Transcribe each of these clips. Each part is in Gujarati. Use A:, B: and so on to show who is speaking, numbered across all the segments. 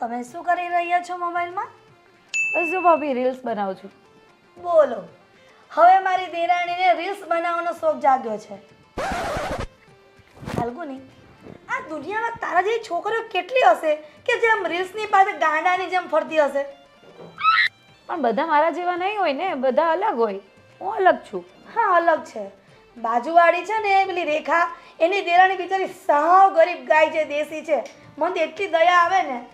A: તમે શું કરી રહ્યા છો મોબાઈલમાં?
B: બસ જો ભાભી રીલ્સ બનાવું છું.
A: બોલો, હવે મારી દેરાણીને રીલ્સ બનાવવાનો શોખ જાગ્યો છે. ફાલ્ગુની, આ દુનિયામાં તારા જેવી છોકરીઓ કેટલી હશે કે જેમ રીલ્સની પાસે ગાંડાની જેમ ફરતી હશે?
B: પણ બધા મારા જેવા નહીં હોય ને, બધા અલગ હોય. હું અલગ છું.
A: હા, અલગ છે. બાજુવાળી છે ને પેલી રેખા, એની દેરાણી બિચારી સાવ ગરીબ ગાય છે, દેશી છે. મને તો એટલી દયા આવે ને.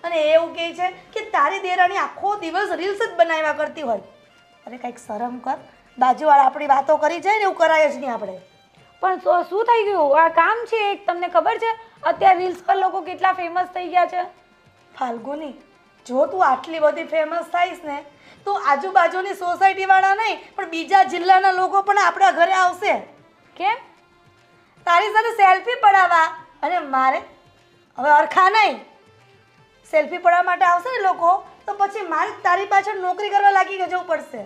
A: અને એવું કહે છે કે તારી દેરાણી આખો દિવસ રીલ્સ જ બનાવ્યા કરતી હોય. અરે કંઈક શરમ કર. બાજુવાળા આપણી વાતો કરી જાય ને એવું કરાય જ નહીં આપણે.
B: પણ શું થઈ ગયું? આ કામ છે એક, તમને ખબર છે અત્યારે રીલ્સ પર લોકો કેટલા ફેમસ થઈ ગયા છે?
A: ફાલ્ગુની, જો તું આટલી બધી ફેમસ થઈશ ને તો આજુબાજુની સોસાયટી વાળા નહીં પણ બીજા જિલ્લાના લોકો પણ આપણા ઘરે આવશે.
B: કેમ?
A: તારી સાથે સેલ્ફી પડાવવા. અને મારે હવે અરખા નહીં, સેલ્ફી પડાવવા માટે આવશે ને લોકો તો પછી મારે તારી પાછળ નોકરી કરવા લાગી જવું પડશે.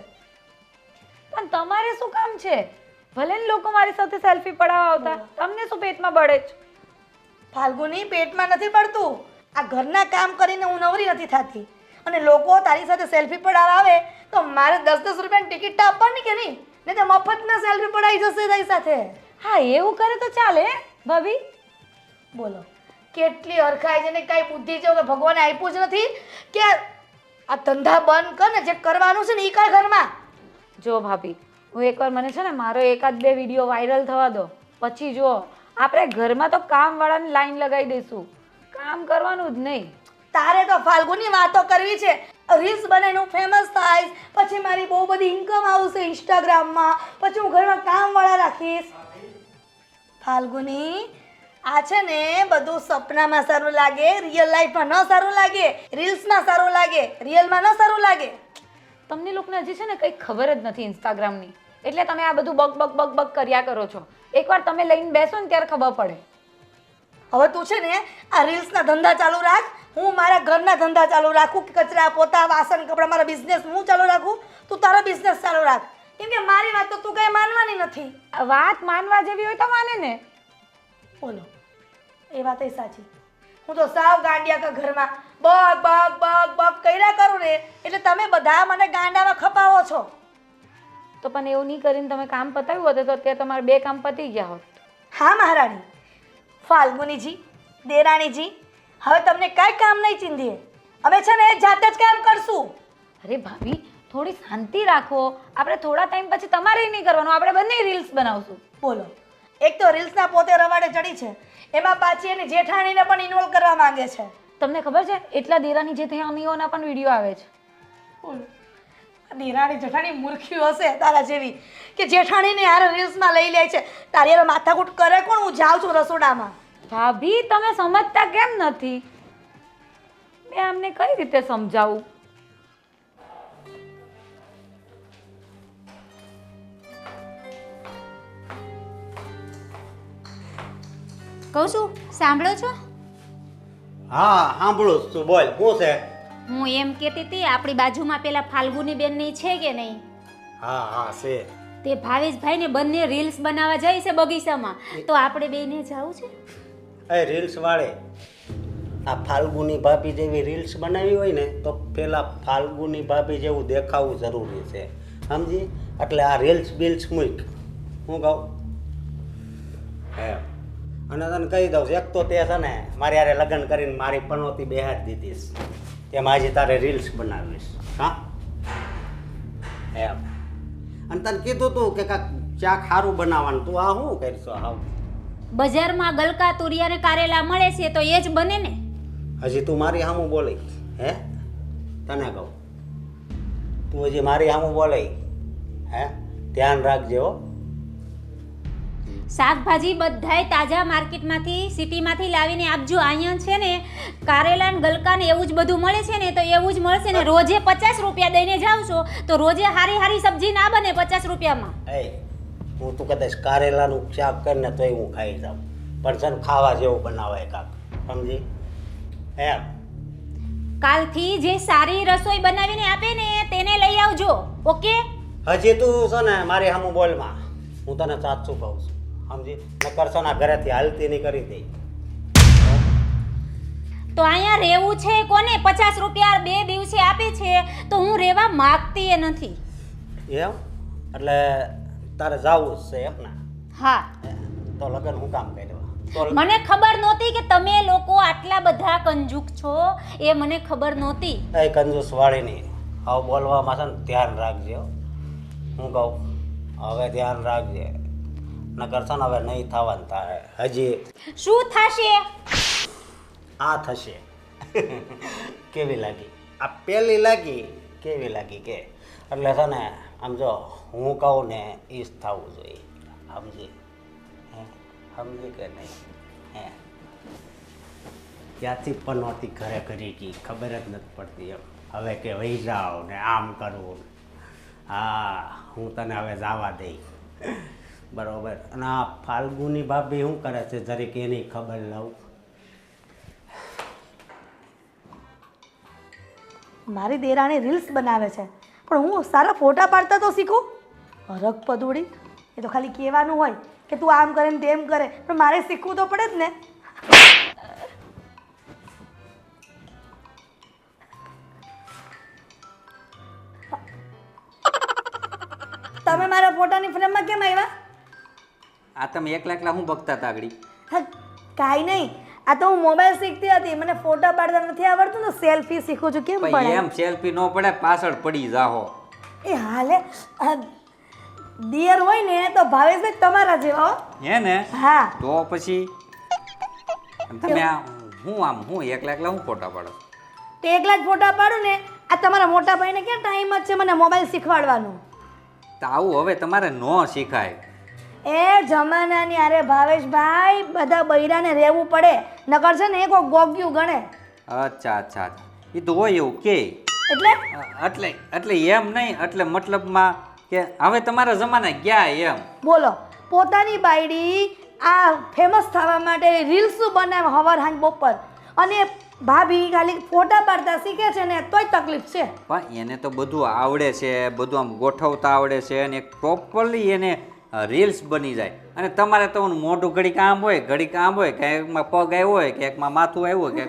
B: પણ તમારે શું કામ છે? ભલે ને લોકો મારી સાથે સેલ્ફી પડાવવા આવતા, તમને શું પેટમાં બળે છે?
A: ફાલ્ગુની, પેટમાં નથી પડતું. આ ઘરના કામ કરીને હું નવરી નથી થતી અને લોકો તારી સાથે સેલ્ફી પડાવવા આવે તો મારે 10-10 રૂપિયાની ટિકિટ આપવાની કે નહીં? નહીં તો મફતમાં સેલ્ફી પડાવી જશે તારી સાથે.
B: હા, એવું કરે તો ચાલે ભાભી.
A: બોલો, કેટલી અરખાય છે ને કાંઈ બુદ્ધિ છે કે ભગવાને આપ્યું જ નથી કે આ ધંધા બંધ કર ને જે કરવાનું છે ને એ કર ઘરમાં.
B: જો ભાભી, હું એકવાર મને છે ને મારો 1-2 વિડીયો વાયરલ થવા દો, પછી જો આપણે ઘરમાં તો કામવાળાની લાઈન લગાવી દઈશું, કામ કરવાનું જ નહીં.
A: તારે તો ફાલ્ગુની વાતો કરવી છે. રીલ્સ બનાવીને હું ફેમસ થાય, પછી મારી બહુ બધી ઇન્કમ આવશે ઇન્સ્ટાગ્રામમાં, પછી હું ઘરમાં કામવાળા રાખીશ. ફાલ્ગુની, આ છે ને બધું સપનામાં સારું લાગે, રિયલ લાઈફમાં ન સારું લાગે, રીલ્સમાં સારું લાગે, રિયલમાં ન સારું લાગે.
B: તમને લોકોને હજી છે ને કંઈ ખબર જ નથી ઇન્સ્ટાગ્રામની, એટલે તમે આ બધું બક બક બક બક કર્યા કરો છો. એકવાર તમે લઈને બેસો ને ત્યારે ખબર પડે.
A: હવે તું છે ને આ રીલ્સના ધંધા ચાલુ રાખ, હું મારા ઘરના ધંધા ચાલુ રાખું, કચરા પોતા વાસણ કપડા મારા બિઝનેસ હું ચાલુ રાખું, તું તારો બિઝનેસ ચાલુ રાખ. કેમ કે મારી વાત તો તું કંઈ માનવાની નથી.
B: આ વાત માનવા જેવી હોય તો માને ને.
A: બોલો, એ વાત સાચી. હું તો સાવ ગાંડિયા કા ઘરમાં બગ બગ બગ બગ કર્યા કરું ને એટલે તમે બધા મને ગાંડામાં ખપાવો છો.
B: તો પણ એવું નહીં કરીને તમે કામ પતાવ્યું હોત તો અત્યારે તમારે 2 કામ પતી ગયા હોત.
A: હા મહારાણી. ફાલ્ગુનીજી, દેરાણીજી, હવે તમને કાંઈ કામ નહીં ચીંધીએ. અમે છે ને જાતે જ કામ કરશું.
B: અરે ભાભી, થોડી શાંતિ રાખો. આપણે થોડા ટાઈમ પછી તમારે નહીં કરવાનું, આપણે બંને રીલ્સ બનાવશું.
A: બોલો, એક તો રીલ્સના પોતે રવાડે ચડી છે, એમાં પાછી એની જેઠાણીને પણ ઇન્વોલ્વ કરવા માંગે છે.
B: તમને ખબર છે એટલા દેરાની જેઠાણીઓના પણ વિડીયો આવે છે.
A: બોલો, દેરાણી જેઠાણી મૂર્ખી હશે તારા જેવી કે જેઠાણીને યાર રીલ્સમાં લઈ લે છે. તારી યાર માથાકૂટ કરે કોણ? હું જાઉં છું રસોડામાં.
B: ભાભી, તમે સમજતા કેમ નથી? મેં અમને કઈ રીતે સમજાવું?
C: કહું છું, સાંભળો છો?
D: હા, સાંભળું છું. બોલ, શું છે?
C: હું એમ કહેતી હતી, આપણી બાજુમાં પેલા ફાલ્ગુની બેન ની છે કે નહીં?
D: હા હા છે.
C: તે ભાવેશભાઈ ને બંને રીલ્સ બનાવવા જાય છે બગીચામાં, તો આપણે બેને જાવું છે?
D: એ રીલ્સ વાળે આ ફાલ્ગુની ભાભી જેવી રીલ્સ બનાવી હોય ને તો પેલા ફાલ્ગુની ભાભી જેવું દેખાવું જરૂરી છે, સમજી? એટલે આ રીલ્સ બિલ્સ મૂક. હું કહું હે, અને તને કહી દઉં, એક તો તે છે ને મારી યારે લગ્ન કરીને મારી પનોતી બેહાડી દીધીશ, એમ આજે તારે રીલ્સ બનાવીશ. હા એમ. અને તને કીધું તું કે કાંક ચાક સારું બનાવવાનું, તું આ શું કરશો? હાવ
C: બજારમાં ગલકા તુરિયા ને કારેલા મળે છે તો એ જ બને ને.
D: હજી તું મારી સામું બોલી? હે, તને કહું, તું હજી મારી સામું બોલે? હે, ધ્યાન રાખજે હો.
C: શાકભાજી બધાય તાજા માર્કેટમાંથી સિટીમાંથી લાવીને આપજો. અહીંયા છે ને કારેલા ને ગલકા ને એવું જ બધું મળે છે ને, તો એવું જ મળશે ને. રોજે 50 રૂપિયા દઈને જાવ છો તો રોજે હારી હારી સબ્જી ના બને 50 રૂપિયામાં.
D: એ હું તું કદાચ કારેલાનું શાક કરીને તોય હું ખાઈ જાઉં, પણ છે ને ખાવા જેવું બનાવાય કાક, સમજી? એમ.
C: કાલથી જે સારી રસોઈ બનાવીને આપે ને તેને લઈ આવજો, ઓકે?
D: હજી તું છે ને મારી સામું બોલમાં, હું તને સાચું કહું છું, સમજી? નકર છે ને ઘરેથી હાલતી નહીં કરી દઈ.
C: તો અહીંયા રહેવું છે કોને? 50 રૂપિયા 2 દિવસે આપે છે તો હું રહેવા માંગતી એ નથી.
D: એમ એટલે તારે જાવું જ છે એમ ને?
C: હા,
D: તો લગ્ન હું કામ કર્યો? તો
C: મને ખબર નહોતી કે તમે લોકો આટલા બધા કંજૂક છો, એ મને ખબર નહોતી.
D: એ કંજૂસ વાળીની હવે બોલવામાં છે ને ધ્યાન રાખજે હો. હું કહું હવે ધ્યાન રાખજે, નકર છે ને હવે નહીં થવાનું તારે. હજી
C: શું થશે?
D: આ થશે. કેવી લાગી? આ પહેલી લાગી કેવી લાગી કે? એટલે છે ને આમ જો હું કહું ને એ જ થવું જોઈએ. સમજી? હે સમજી કે નહીં? હે ક્યાંથી પણ નહોતી ઘરે કરી ગઈ ખબર જ નથી પડતી એમ. હવે કે વહી જાઓ ને આમ કરવું. હા હું તને હવે જવા દઈ બરોબર. અને આ ફાલ્ગુની ભાભી શું કરે છે જરીક એની ખબર લઉં.
A: મારી દેરાણી રીલ્સ બનાવે છે પણ હું સારા ફોટા પાડતા તો શીખું. હરક પદુડી, એ તો ખાલી કહેવાનું હોય કે તું આમ કરે ને તેમ કરે, પણ મારે શીખવું તો પડે જ ને. તમે મારા ફોટાની ફ્રેમમાં કેમ આવ્યા?
E: આ તમે એકલા એકલા હું બગતા હતા આગળ?
A: હા કાંઈ નહીં, આ તો હું મોબાઈલ શીખતી હતી, મને ફોટા પાડતા નથી આવડતું તો સેલ્ફી શીખું છું. કેમ પડે?
E: એમ સેલ્ફી ન પડે, પાછળ પડી જાહો.
A: એ હાલે દિયર હોય ને તો ભાવેશભાઈ તમારા જેવા હો.
E: હે ને?
A: હા
E: તો પછી તમે આ હું એકલા એકલા હું ફોટા પાડો?
A: તે એકલા જ ફોટા પાડું ને. આ તમારા મોટા ભાઈને ક્યાં ટાઈમ જ છે મને મોબાઈલ શીખવાડવાનો?
E: તો આવું હવે તમારે ન શીખાય.
A: એ જમાનાની અરે ભાવેશભાઈ બધા બૈરાને રહેવું પડે, નકર છે ને કોઈ ગોગ્યું ગણે.
E: અચ્છા અચ્છા, એ તો હોય એવું કે
A: એટલે
E: એટલે એમ નહીં, એટલે મતલબમાં કે હવે તમારા જમાના ગયા એમ.
A: બોલો, પોતાની બાયડી આ ફેમસ થવા માટે રીલ્સ બનાવે હવાર હાંજ બપોર, અને ભાભી ખાલી ફોટા પાડતા શીખે છે ને તોય તકલીફ છે.
E: પણ એને તો બધું આવડે છે, બધું આમ ગોઠવતા આવડે છે, અને પ્રોપરલી એને રીલ્સ બની જાય. અને તમારે તો મોઢું ઘડીક આમ હોય, ઘડીક આમ હોય, ક્યાંકમાં પગ આવ્યો હોય, ક્યાંકમાં માથું આવ્યું હોય,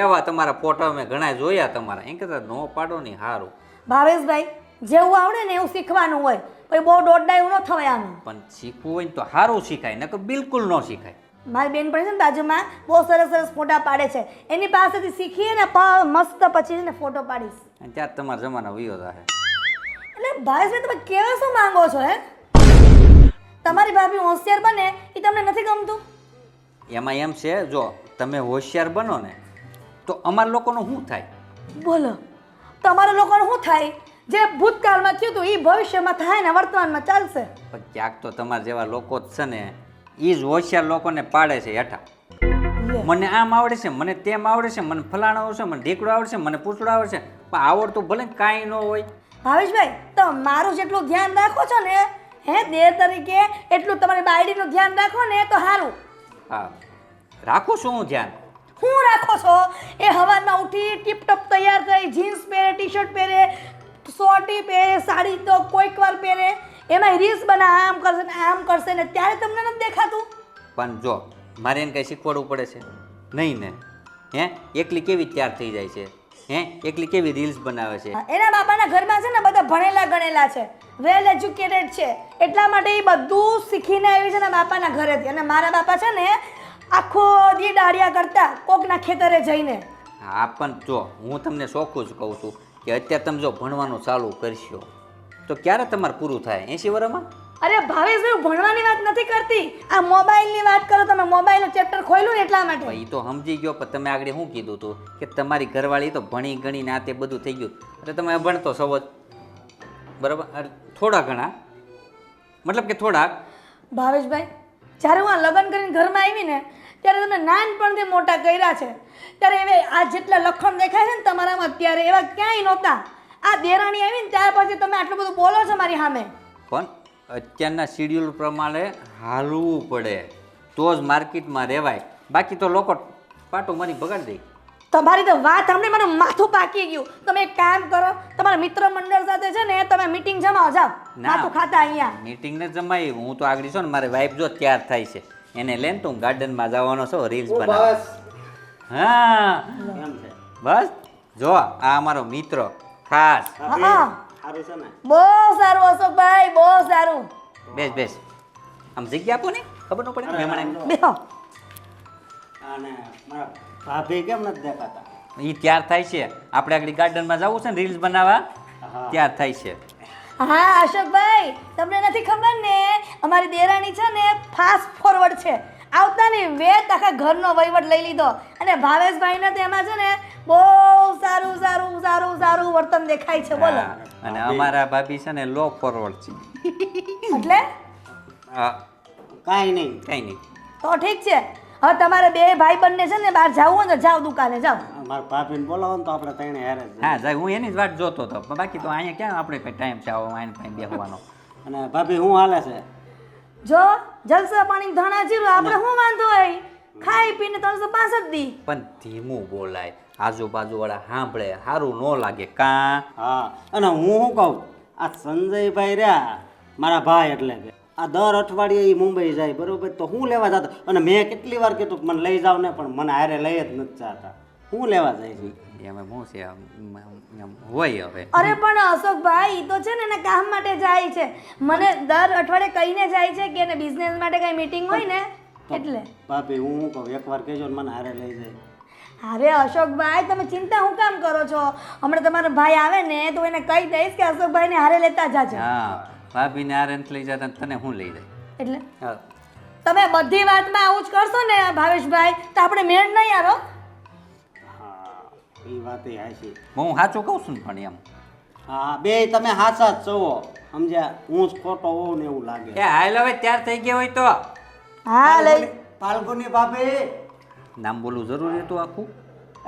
E: એવા તમારા ફોટા મેં ઘણા જોયા તમારા. એમ કહેતા નો પાડો નહીં સારું.
A: ભાવેશભાઈ જેવું આવડે ને એવું શીખવાનું હોય, પછી બહુ દોડડાયું ન થવાય આનું.
E: પણ શીખવું હોય ને તો સારું શીખાય, નકર બિલકુલ ન શીખાય.
A: મારી બેન પણ છે ને બાજુમાં બહુ સરસ સરસ ફોટા પાડે છે, એની પાસેથી શીખીએ ને મસ્ત પછી ને ફોટો પાડીશ.
E: અને ત્યાં તમારા જમાના વયો જાય.
A: એટલે ભાવેશભાઈ તમે કેવા શું માંગો છો? હે તમારી ભાભી હોશિયાર બને એ તમને નથી ગમતું?
E: એમાં એમ છે, જો તમે હોશિયાર બનો ને તો અમારા લોકોનું શું થાય?
A: બોલો, તમારા લોકોને શું થાય? જે ભૂતકાળમાં થયું હતું એ ભવિષ્યમાં થાય ને વર્તમાનમાં ચાલશે.
E: પણ ક્યાંક તો તમારા જેવા લોકો જ છે ને એ જ હોશિયાર લોકોને પાડે છે હેઠા. મને આમ આવડે છે, મને તેમ આવડે છે, મને ફલાણું આવડે છે, મને ઢીકડું આવડે છે, મને પૂછડું આવડે છે, પણ આવડતું ભલે કાંઈ ન હોય.
A: ભાવેશભાઈ તો મારું જેટલું ધ્યાન રાખો છો ને હે દેર તરીકે, એટલું તમારી બાયડીનું ધ્યાન રાખો ને તો સારું.
E: હા રાખું છું હું ધ્યાન.
A: શું રાખો છો? એ હવારમાં ઉઠી ટીપટોપ તૈયાર થઈ, જીન્સ પહેરે, ટી શર્ટ પહેરે, શોર્ટી પહેરે, સાડી તો કોઈક વાર પહેરે, એમાં રીલ્સ બના આમ કરશે ને આમ કરશે ને ત્યારે તમને નથી દેખાતું?
E: પણ જો મારે એને કંઈ શીખવાડવું પડે છે નહીં ને? હે એકલી કેવી તૈયાર થઈ જાય છે? હે એકલી કેવી રીલ્સ બનાવે છે?
A: એના બાપાના ઘરમાં છે ને બધા ભણેલા ગણેલા છે, વેલ એજ્યુકેટેડ છે, એટલા માટે એ બધું શીખીને આવી છે ને બાપાના ઘરેથી. અને મારા બાપા છે ને આખો દી દાડિયા કરતા કોકના ખેતરે જઈને.
E: હા પણ જો હું તમને ચોખ્ખું જ કહું છું કે અત્યારે તમે જો ભણવાનું ચાલુ કરશો તો ક્યારે તમારે પૂરું થાય? 80 વર્ષમાં?
A: અરે ભાવેશભાઈ ભણવાની વાત નથી કરતી, આ મોબાઈલની વાત કરો. તમે મોબાઈલનું ચેપ્ટર ખોલ્યું ને એટલા માટે.
E: એ તો સમજી ગયો, પણ તમે આગળ શું કીધું હતું કે તમારી ઘરવાળી તો ભણી ગણીને આ તે બધું થઈ ગયું, એટલે તમે ભણતો છો જ બરાબર, થોડા ઘણા મતલબ કે થોડાક.
A: ભાવેશભાઈ જ્યારે હું આ લગ્ન કરીને ઘરમાં આવી ને ત્યારે તમે નાનપણથી મોટા કર્યા છે, ત્યારે હવે આ જેટલા લખણ દેખાય છે ને તમારામાં અત્યારે એવા ક્યાંય નહોતા. આ દેરાણી આવી ને ત્યાર પછી તમે આટલું બધું બોલો છો મારી સામે.
E: પણ અત્યારના શિડ્યુલ પ્રમાણે હાલવું પડે તો જ માર્કેટમાં રહેવાય, બાકી તો લોકો પાટું મારી બગાડી દે.
A: તમારી તો વાત સાંભળી મને માથું પાકી ગયું. તમે એક કામ કરો, તમારા મિત્ર મંડળ સાથે છે ને તમે મીટિંગ જમાવો, જાઓ માથું ખાતા અહીંયા.
E: મીટિંગ ને જમાઈ, હું તો આગળ છું ને મારી વાઈફ જો તૈયાર થાય છે એને લઈને તો હું ગાર્ડનમાં જવાનો છું રીલ્સ બનાવવા. હા
D: એમ છે
E: બસ જો આ અમારો મિત્ર ખાસ
D: ભાભી,
A: હા.
D: સારું છે ને
A: બહુ સારું અશોકભાઈ, બહુ સારું.
E: બેસ બેસ આમ જગ્યા આપો ને ખબર ન પડે મહેમાન
A: બેહો.
D: અને મારા ભાભી કેમ નથી દેખાતા
E: એ તૈયાર થાય છે આપણે આગળ ગાર્ડનમાં જવું છે ને રીલ્સ બનાવવા
D: હા.
E: તૈયાર થાય છે
A: હા અશોકભાઈ, તમને નથી ખબર ને અમારી દેરાણી છે ને ફાસ્ટ ફોરવર્ડ છે. આવતાની વેત આખા ઘરનો વહીવટ લઈ લીધો અને ભાવેશભાઈને તો એમાં છે ને બહુ સારું સારું સારું સારું વર્તન દેખાય છે. બોલો.
E: હા, અને અમારા ભાભી છે ને લો ફોરવર્ડ છે
A: એટલે
E: હા
D: કાંઈ નહીં
E: કઈ નહીં
A: તો ઠીક છે. હવે તમારે બે ભાઈ બંને છે ને બહાર જવું હોય ને તો જાઓ દુકાને જાઓ.
D: મારા ભાભીને બોલાવો ને તો આપણે ત્રણે હારે જ
E: હા જાય હું એની જ વાટ જોતો હતો પણ બાકી તો અહીંયા ક્યાં આપણે કઈ ટાઈમ છે આવો આઈને પાસે બેસવાનો
D: અને ભાભી હું હાલે છે
A: જો જલસા પાણી ધાણા જીરું આપણે શું વાંધો હોય, ખાઈ પીને 365 દી.
E: પણ ધીમું બોલાય આજુબાજુ વાળા સાંભળે સારું ન લાગે કાં
D: હા અને હું શું કહું આ સંજયભાઈ રહ્યા મારા ભાઈ એટલે કે આ દર અઠવાડિયે ઈ મુંબઈ જાય બરોબર તો હું લેવા જતો અને મેં કેટલી વાર કીધું કે મને લઈ જાવ ને પણ મને હારે લઈ જ નથી જતા હું લેવા જાય છે
E: એમાં શું છે એમ હોય હવે
A: અરે પણ અશોકભાઈ ઈ તો છે ને એના કામ માટે જાય છે. મને દર અઠવાડિયે કહીને જાય છે કે એને બિઝનેસ માટે કઈ મીટિંગ હોય ને એટલે.
D: ભાભી હું શું કહું એકવાર કહેજો ને મને હારે લઈ જાય
A: અરે અશોકભાઈ તમે ચિંતા હું કામ કરો છો? હમણાં તમારો ભાઈ આવે ને તો એને કહી દઈશ કે અશોકભાઈને હારે લેતા જાજો.
E: હા ભાભીને આ રેન્ટ લઈ જતા તમે હું લઈ જાય
A: એટલે
E: હા
A: તમે બધી વાતમાં આવું જ કરશો ને ભાવેશભાઈ તો આપણે મેળ નહીં આરો.
D: હા એ વાત એ હાચી
E: હું સાચું કહું છું ને પણ એમ
D: હા બે તમે હાચા જ છો સમજ્યા હું જ ખોટો હોઉં ને એવું લાગે
E: એ હાલ હવે તૈયાર થઈ ગયા હોય તો
A: હા લઈ
D: ફાલ્ગુની ભાભી
E: નામ બોલવું જરૂરી હતું આખું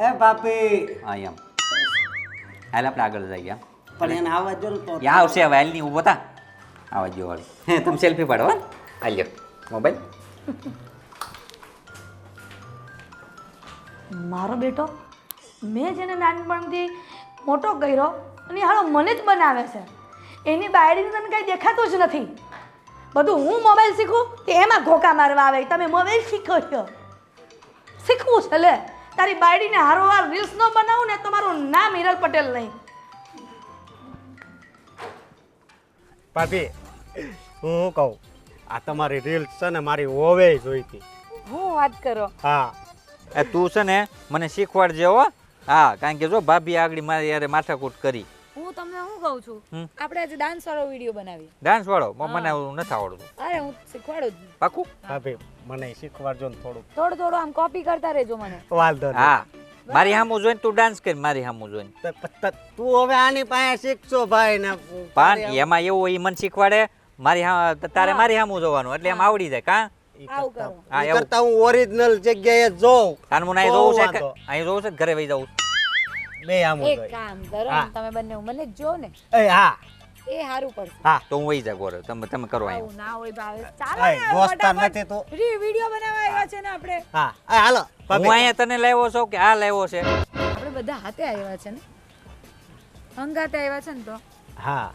D: એ ભાભી
E: હા એમ હાલ આપણે આગળ જઈએ
D: પણ એને આવા જો ને તો
E: યા આવશે હવે હાલની ઊભો થા આવા જો હાલ તમે સેલ્ફી પાડો હા હાલ્યો મોબાઈલ
A: મારો બેટો મેં જેને નાનપણથી મોટો કર્યો અને હાલો મને જ બનાવે છે. એની બાયડીને તને કંઈ દેખાતું જ નથી. બધું હું મોબાઈલ શીખું તે એમાં ઘોકા મારવા આવે. તમે મોબાઈલ શીખો છો, શીખવું છે લે. તારી બાયડીને હારોહાર રીલ્સ ન બનાવું ને તો મારું નામ હિરલ પટેલ નહીં.
D: ભાભી હું શું કહું આ તમારી રીલ્સ છે ને મારી હોવે જોઈતી
B: હું વાત કરો
D: હા
E: એ તું છે ને મને શીખવાડજે હો હા કારણ કે જો ભાભી આગળ મારી યારે માથાકૂટ કરી
B: હું તમને શું કહું છું
E: હમ.
B: આપણે આજે ડાન્સ વાળો વિડીયો બનાવીએ.
E: ડાન્સ વાળો મને એવું નથી આવડતું
B: અરે હું શીખવાડું જ
E: પાકું
D: ભાભી મને શીખવાડજો ને થોડુંક
B: થોડું થોડું આમ કોપી કરતા રહેજો મને.
D: વાંધો નહીં
E: હા મારી સામું જોઈને તું ડાન્સ કરી મારી સામું જોઈને
D: તું હવે આની પાસે શીખશો ભાઈ ને
E: પણ એમાં એવું હોય ઈ મને શીખવાડે મારી તારે મારી સામું જોવાનું એટલે એમ આવડી જાય કાં
B: આવું કરો.
E: હા
D: ઈ
E: એવું
D: કરતા હું ઓરિજિનલ જગ્યાએ જોઉં
E: તાર મને અહીં
D: બહુ
E: જોવું છે
D: વાંધો.
E: કે અહીં જોવું છે કે ઘરે વહી જવું
D: બે આમ
B: એક કામ કરો
D: હા.
B: ને, તમે બંને મને જ જો ને
D: એ હા
B: એ સારું પડશે.
D: હા
E: તો હું વહી જા ગોરે તમે કરો અહીં
B: આવું ના હોય ભાવેશ. ચાલો
D: અય,
B: ને,
D: દોસ્તાર
B: ફટાફટ
D: નથી તું.
B: વિડીયો બનાવવા આવ્યા છે ને આપણે.
D: હા એ હાલો
E: હું
D: ભાભી
E: અહીંયા તને લાવ્યો છું કે આ લાવ્યો છે
B: આપણે બધા હાથે આવ્યા છે ને, હંગાતે આવ્યા છે ને તો
D: હા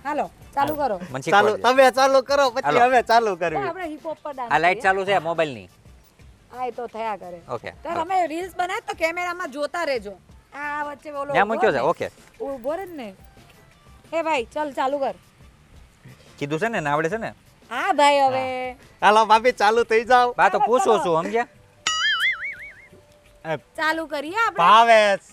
B: હાલો ચાલુ કરો.
E: મને
D: ચાલુ
E: શીખવાડજે
D: તમે ચાલુ કરો પછી
E: હાલો.
D: હવે ચાલુ
B: તો
D: કરવી
B: આપણે હિપ હોપ પર ડાન્સ
E: આ લાઈટ ચાલુ છે મોબાઈલની
B: હા એ તો થયા કરે.
E: ઓકે
B: તો તમે રીલ્સ બનાવ તો કેમેરામાં જોતા રહેજો. આ વચ્ચે બોલો
E: ત્યાં મૂક્યો છે ઓકે
B: ઉભો રહે ને. એ ભાઈ ચાલ ચાલુ કર.
E: કીધું છે ને આવડે છે ને
B: હા ભાઈ હવે
D: હાલો ભાભી ચાલુ થઈ જાવ
E: બા તો પૂછું છું સમજ્યા
B: ચાલુ કરીએ આપણે.
D: ભાવેશ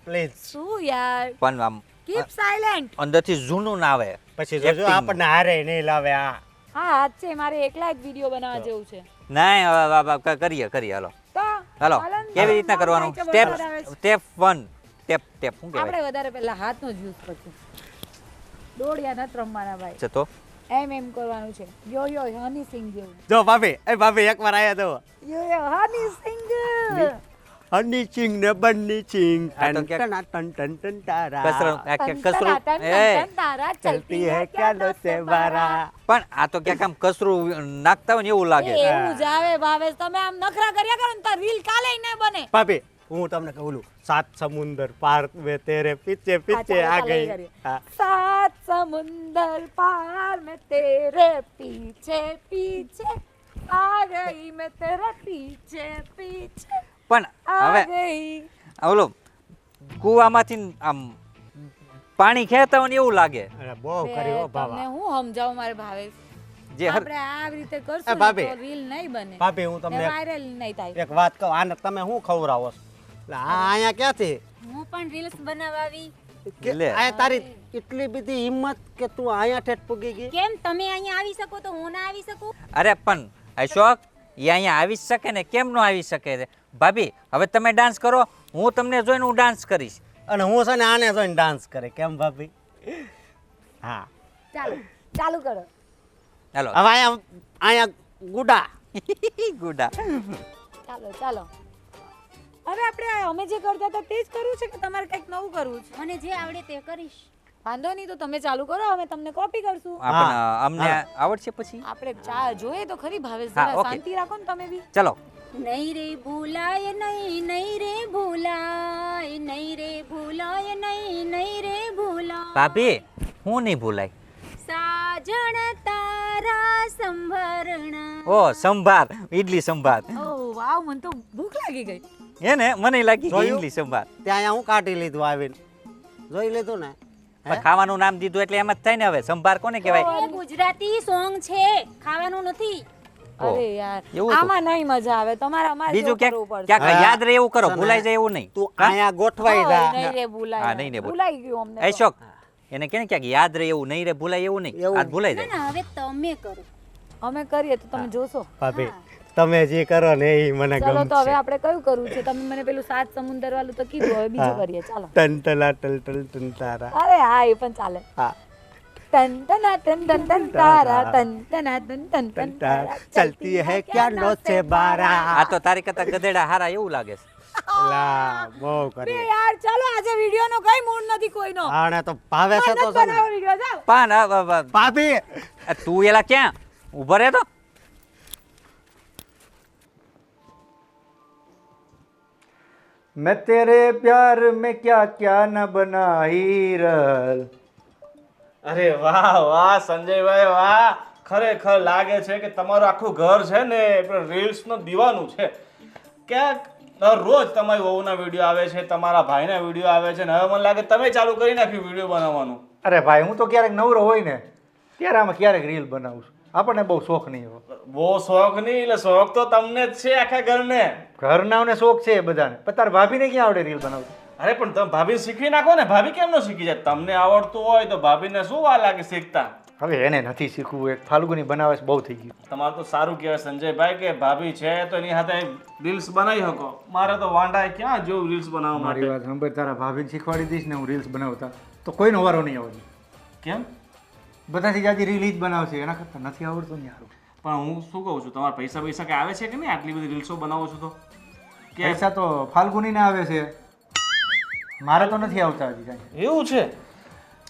D: પ્લીઝ
B: શું યાર
E: પણ આમ
B: કીપ સાયલેન્ટ.
E: અંદરથી જૂનું ના આવે
D: પછી જોજો
E: Acting.
D: આપણને હારે નહીં લાવે આ
B: હા હાથ છે મારે એકલા જ વિડીયો બનાવવા જેવું છે.
E: નહીં કરીએ હાલો
B: તો
E: હાલો
B: હાલો ને.
E: કેવી રીતના કરવાનું
B: ભાઈ,
E: સ્ટેપ
B: વરસાદ આવે છે.
E: સ્ટેપ 1 ટેપ શું કહેવાય
B: આપણે વધારે પહેલા હાથનો જ યુઝ કરશું. દોડિયા નથી રમવાના ભાઈ.
E: છે તો
B: એમ કરવાનું છે. યો યો હની સિંગ જેવું.
D: જો ભાભી એકવાર આયા જો
B: યો યો હની સિંગ.
D: હની ચિંગ ને બન્ની ચિંગ
E: આ તો
D: ટન
E: ક્યાંક-
D: ટન ટન ટન તારા
E: કસરું એ
B: તારા
D: ચલતી હે ક્યાં નો સે બારા
E: પણ આ તો ક્યાંક આમ કસરું નાખતા હોય ને એવું લાગે
B: એવું જ આવે ભાવેશ. તમે આમ નખરા કર્યા કરો ને તો રીલ કાલે ન બને.
D: ભાભી હું તમને કહું સાત સમુંદર પાર વે તેરે પીછે પીછે
B: ચાલો,
D: આ
B: ચાલો,
D: ગઈ
B: એ કરીએ.
D: હા.
B: सात समुंदर पार में तेरे पीछे पीछे आ गई मैं तेरे पीछे पीछे
E: પણ હવે ઓલો કૂવામાંથી આમ પાણી ખેંચતા હોય ને એવું લાગે
D: અરે બહુ કરી હો
B: તમને હું સમજાવું મારે ભાવેશ
E: જે
B: આપણે આવી રીતે
D: એ
B: કરશું ને
D: ભાભી.
B: તો રીલ નહીં બને
D: ભાભી હું તમને
B: વાયરલ નહીં થાય
D: એક વાત કહું આને તમે શું ખવડાવો છો એટલે આ અહીંયા ક્યાંથી
C: હું પણ રીલ્સ બનાવવા આવી
D: કે
E: લે.
D: આ તારી એટલી બધી હિંમત કે તું અહીંયા ઠેઠ પૂગી ગઈ
C: કેમ તમે અહીંયા આવી શકો તો હું ના આવી શકું?
E: અરે પણ અશોક એ અહીંયા આવી જ શકે ને કેમ ન આવી શકે છે ભાભી હવે તમે ડાન્સ કરો હું તમને જોઈને હું ડાન્સ કરીશ
D: અને હું છે ને આને જોઈને ડાન્સ કરે કેમ ભાભી હા
B: ચાલો ચાલુ કરો
E: ચાલો
D: હવે અહીંયા ગુડા
E: ગુડા
B: ચાલો ચાલો હવે આપણે અમે જે કરતા હતા તે જ કરવું છે કે તમારે કંઈક નવું કરવું છે
C: મને જે આવડે તે કરીશ.
B: વાંધો નહીં તો તમે ચાલુ કરો અમે તમને કોપી કરશું
E: આપણે અમને આવડશે પછી
B: આપણે ચા જોઈએ તો ખરી ભાવેશ
E: હા,
B: જરા
E: ઓકે.
B: શાંતિ રાખો ને તમે બી
E: ચલો
C: નહીં રે ભૂલાય નહીં, નહીં રે ભૂલાય, નહીં રે ભૂલાય નહીં, નહીં રે ભૂલાય.
E: ભાભી હું નહીં ભૂલાય
C: સાજણ તારા સંભરણા.
E: ઓ સંભાર ઈડલી સંભાર
B: ઓ વાવ મને તો ભૂખ લાગી ગઈ
E: હે ને મને લાગી કે
D: જોયું?
E: ઈડલી સંભાર
D: ત્યાં અહીંયા હું કાઢી લીધું આવીને જોઈ લીધું ને
E: પણ ખાવાનું નામ દીધું એટલે એમ જ થાય ને હવે સંભાર કોને કહેવાય
C: એ ગુજરાતી સોંગ છે, ખાવાનું નથી.
E: ઓહ,
B: અરે યાર
E: એવું હતું?
B: આમાં નહીં મજા આવે તમારે અમારે
E: બીજું
B: જેવું કરવું
E: ક્યાંક
B: પડશે.
E: ક્યાંક યાદ રહે એવું કરો
D: છે ને?
E: ભૂલાઈ જાય એવું નહીં
D: તું અહીંયા ગોઠવાઈ
B: ઓય,
D: જા
B: નહીં રે
E: હા,
B: ભૂલાય
E: નહીં રે
B: ભૂલાઈ ગયું અમને તો.
E: અશોક એને કે ને ક્યાંક યાદ રહે એવું નહીં રે ભૂલાય એવું નહીં
D: એવું.
E: આ ભૂલાઈ
C: ના
E: જાય
C: ના હવે તમે કરો.
B: અમે કરીએ તો તમે જોશો
D: ભાભી તમે જે કરો ને એ મને
B: ચાલો તો હવે
D: ગમશે
B: આપણે કયું કરવું છે તમે મને પેલું સાત સમુંદર વાળું તો કીધું હવે બીજું
D: હા.
B: કરીએ ચાલો
D: ટન ટલા ટલ ટલ ટન તારા
B: અરે હા એ પણ ચાલે
D: હા
B: ટન ટના ટન ટન ટન તારા ટન ટના ટન ટન ટન
D: ટન
B: તારા
D: ચલતી હે ક્યાં નો છે બારા
E: આ તો તારી કરતા ગધેડા હારા એવું લાગે છે
D: લા બહુ
B: બે
D: કરી
B: યાર ચાલો આજે વિડિયો નો કઈ મૂડ નથી કોઈનો
D: આને તો ભાવે છે તો છે ને.
B: બનાવો વિડિયો જાઓ
E: પણ
D: ભાભી
E: તું એલા ક્યાં ઊભો રહે તો
F: मैं तेरे प्यार में क्या क्या न बना हीरल
G: અરે વાહ વાહ સંજયભાઈ વાહ ખરેખર લાગે છે કે તમારું આખું ઘર છે ને રીલ્સ નો દીવાનું છે ક્યાંક રોજ તમારી વહુના વિડીયો આવે છે તમારા ભાઈના વિડીયો આવે છે ને હવે મને લાગે તમે ચાલુ કરી નાખ્યું વિડીયો બનાવવાનું
F: અરે ભાઈ હું તો ક્યારેક નવરો હોય ને ત્યારે આમાં ક્યારેક રીલ બનાવું છું આપણને બહુ શોખ નહીં હોય
G: બહુ શોખ નહીં એટલે શોખ તો તમને જ છે આખા ઘરને
F: ઘરનાઓને શોખ છે એ બધાને પણ તાર ભાભીને ક્યાં આવડે રીલ બનાવવું
G: અરે પણ તમે ભાભી શીખવી નાખો ને ભાભી કેમ ન શીખી જાય તમને આવડતું હોય તો ભાભીને શું વાર લાગે શીખતા
F: હવે એને નથી શીખવું એક ફાલ્ગુની બનાવે છે બહુ થઈ ગયું
G: તમારું તો સારું કહેવાય સંજયભાઈ કે ભાભી છે તો એની સાથે રીલ્સ બનાવી શકો મારે તો વાંઢાએ ક્યાં જેવું રીલ્સ બનાવવા
F: મારી
G: માટે
F: વાત સાંભળ તારા ભાભીને શીખવાડી દઈશ ને હું રીલ્સ બનાવતા તો કોઈનો વારો નહીં આવજો
G: કેમ
F: બધાથી જાજી રીલ જ બનાવશે એના કરતાં નથી આવડતું ને સારું
G: પણ હું શું કહું છું તમારા પૈસા પૈસા કે આવે છે કે નહીં આટલી બધી રીલ્સો બનાવો છો તો કે
F: પૈસા તો ફાલ્ગુનીને આવે છે મારે તો નથી આવતા હજી કાંઈ
G: એવું છે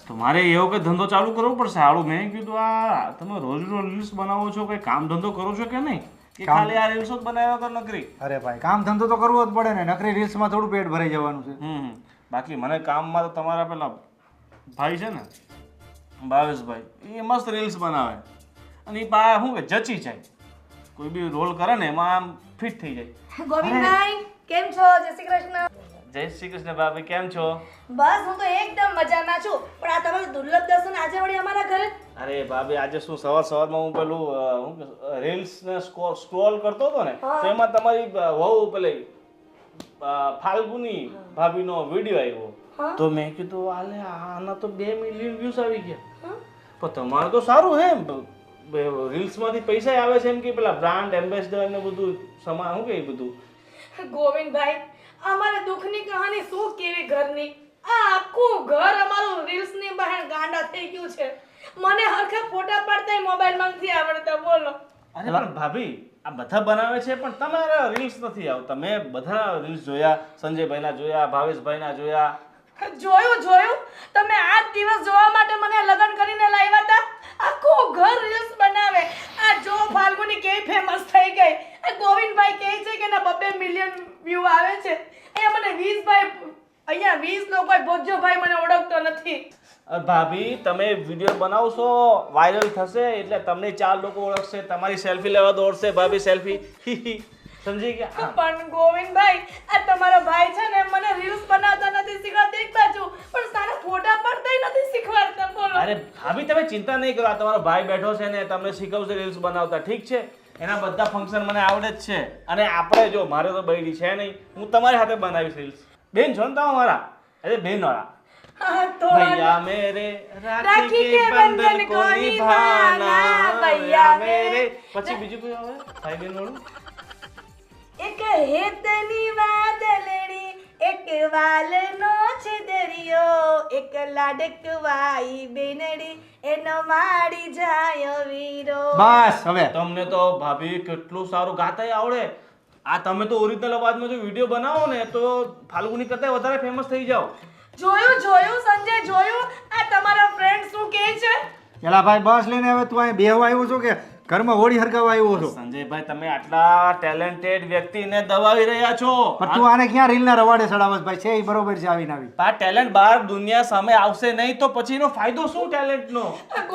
G: તો મારે એવો કંઈ ધંધો ચાલુ કરવો પડશે હાલું મેં કીધું આ તમે રોજ રોજ રીલ્સ બનાવો છો કંઈ કામ ધંધો કરો છો કે નહીં કે ખાલી આ રીલ્સો જ બનાવ્યા કરો નકરી
F: અરે ભાઈ કામ ધંધો તો કરવો જ પડે ને નકરી રીલ્સમાં થોડું પેટ ભરાઈ જવાનું છે
G: બાકી મને કામમાં તો તમારા પેલા ભાઈ છે ને ભાવેશભાઈ એ મસ્ત રીલ્સ બનાવે અને એ પા શું કે જચી જાય કોઈ બી રોલ કરે ને એમાં આમ ફિટ થઈ જાય
A: ગોવિંદભાઈ કેમ છો જય શ્રી કૃષ્ણ
G: જય શ્રી કૃષ્ણ ભાભી કેમ છો
A: બસ હું તો એકદમ મજામાં છું પણ આ તમારું દુર્લભ દર્શન આજે વળી અમારા ઘરે
G: અરે ભાભી આજે શું સવારમાં હું પેલું રીલ્સ ને સ્ક્રોલ કરતો હતો ને તો એમાં તમારી વહુ પેલી ફાલ્ગુની ભાભીનો વિડીયો આવ્યો તો મેં કીધું આલે આના તો 2 મિલિયન વ્યૂઝ આવી ગયા પણ તમારું તો સારું હે રીલ્સમાંથી પૈસા આવે છે એમ કે પેલા બ્રાન્ડ એમ્બેસેડર ને બધું સમાન શું કે બધું
A: ગોવિંદભાઈ અમારે દુઃખની કહાની શું કેવી ઘરની આ આખું ઘર અમારું રીલ્સની બહાર ગાંડા થઈ ગયું છે મને હરખા ફોટા પાડતા મોબાઈલમાં નથી આવડતા બોલો
G: અરે પણ ભાભી આ બધા બનાવે છે પણ તમારા રીલ્સ નથી આવતા મેં બધા રીલ્સ જોયા સંજયભાઈના જોયા ભાવેશભાઈના જોયા
A: જોયું તમે આ દિવસ જોવા માટે મને લગન કરીને લાવ્યા હતા આખું ઘર રીલ્સ બનાવે આ જો ફાલ્ગુની કેવી ફેમસ થઈ ગઈ આ ગોવિંદભાઈ કહે છે કે ના 2 મિલિયન વ્યૂ આવે છે અહીંયા મને 20 લોકો ભોજોભાઈ મને ઓળખતો નથી
G: ભાભી તમે વિડીયો બનાવશો વાયરલ થશે એટલે તમને 4 લોકો ઓળખશે તમારી સેલ્ફી લેવા દોડશે ભાભી સેલ્ફી સમજી ગયા?
A: પણ ગોવિંદભાઈ આ તમારા ભાઈ છે ને મને રીલ્સ બનાવતા નથી શીખવાડતા એક બાજુ પણ સારા ફોટા પડતા નથી શીખવાડતા બોલો.
G: અરે ભાભી તમે ચિંતા નહીં કરો, આ તમારો ભાઈ બેઠો છે ને તમને શીખવશે રીલ્સ બનાવતા, ઠીક છે? એના બધા ફંક્શન મને આવડે જ છે. અને આપણે જો મારે તો બૈરી છે નહીં, હું તમારી હાથે બનાવીશ રીલ્સ. બેન છો ને તમે મારા? અરે બેન વાળા
A: હા તો
G: भैया मेरे राखी के बंधन को निभाना भैया मेरे પછી બીજું કોઈ આવે ભાઈ બેન વાળું?
A: એક હેતની વાદળડી એક વાલનો છે દરિયો એક લાડકવાઈ બેનડી એનો માડી જાય વીરો.
F: બસ હવે
G: તમને તો ભાભી કેટલું સારું ગાતાય આવડે. આ તમે તો ઓરિજિનલ અવાજમાં જો વિડીયો બનાવો ને તો ફાલ્ગુની કરતા વધારે ફેમસ થઈ જાઓ.
A: જોયું સંજય જોયું આ તમારા ફ્રેન્ડ શું કહે છે.
F: પેલા ભાઈ બસ લઈને હવે તું અહીં બેહવા આવ્યો છો કે ઘરમાં હોળી હરગાવા આવ્યો છો?
G: સંજયભાઈ તમે આટલા ટેલેન્ટેડ વ્યક્તિને દબાવી રહ્યા છો.
F: પણ તું આને ક્યાં રીલના રવાડે ચડાવસ ભાઈ? છે એ બરોબર છે આવીને આવી.
G: આ ટેલેન્ટ બહાર દુનિયા સામે આવશે નહીં તો પછી એનો ફાયદો શું ટેલેન્ટનો?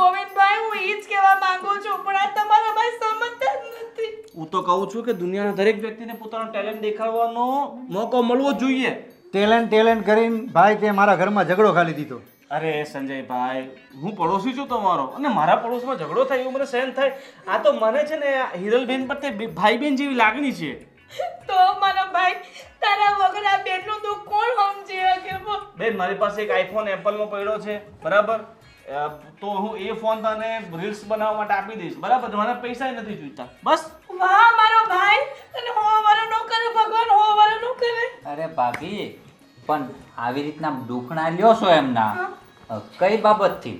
A: ગોવિંદભાઈ હું ઈ જ કહેવા માંગુ છું પણ આ તમારા ભાઈ સમજતા જ નથી.
G: હું તો કહું છું કે દુનિયાના દરેક વ્યક્તિને પોતાનો ટેલેન્ટ દેખાડવાનો મોકો મળવો જોઈએ.
F: ટેલેન્ટ કરીને ભાઈ તે મારા ઘરમાં ઝઘડો ખાલી દીધો.
G: અરે સંજયભાઈ હું પડોશી છું તમારો અને મારા પડોશમાં ઝઘડો થાય એવું મને સહન થાય. આ તો મને છે ને હિરલબેન પર તે ભાઈ બેન જેવી લાગણી છે.
A: તો મારા ભાઈ તારા વગર આ બેનનું દુઃખ કોણ સમજી શકે બોલ.
G: બેન મારી પાસે એક આઈફોન એપલનો પડ્યો છે બરાબર, તો હું એ ફોન તને રીલ્સ બનાવવા માટે આપી દઈશ બરાબર, મને પૈસા નથી જોઈતા બસ.
A: વાહ મારો ભાઈ તને હોવારો ન કરે ભગવાન હોવારો ન કરે.
E: અરે ભાભી પણ આવી રીતના દુખણા લ્યો છો એમના કઈ બાબતથી?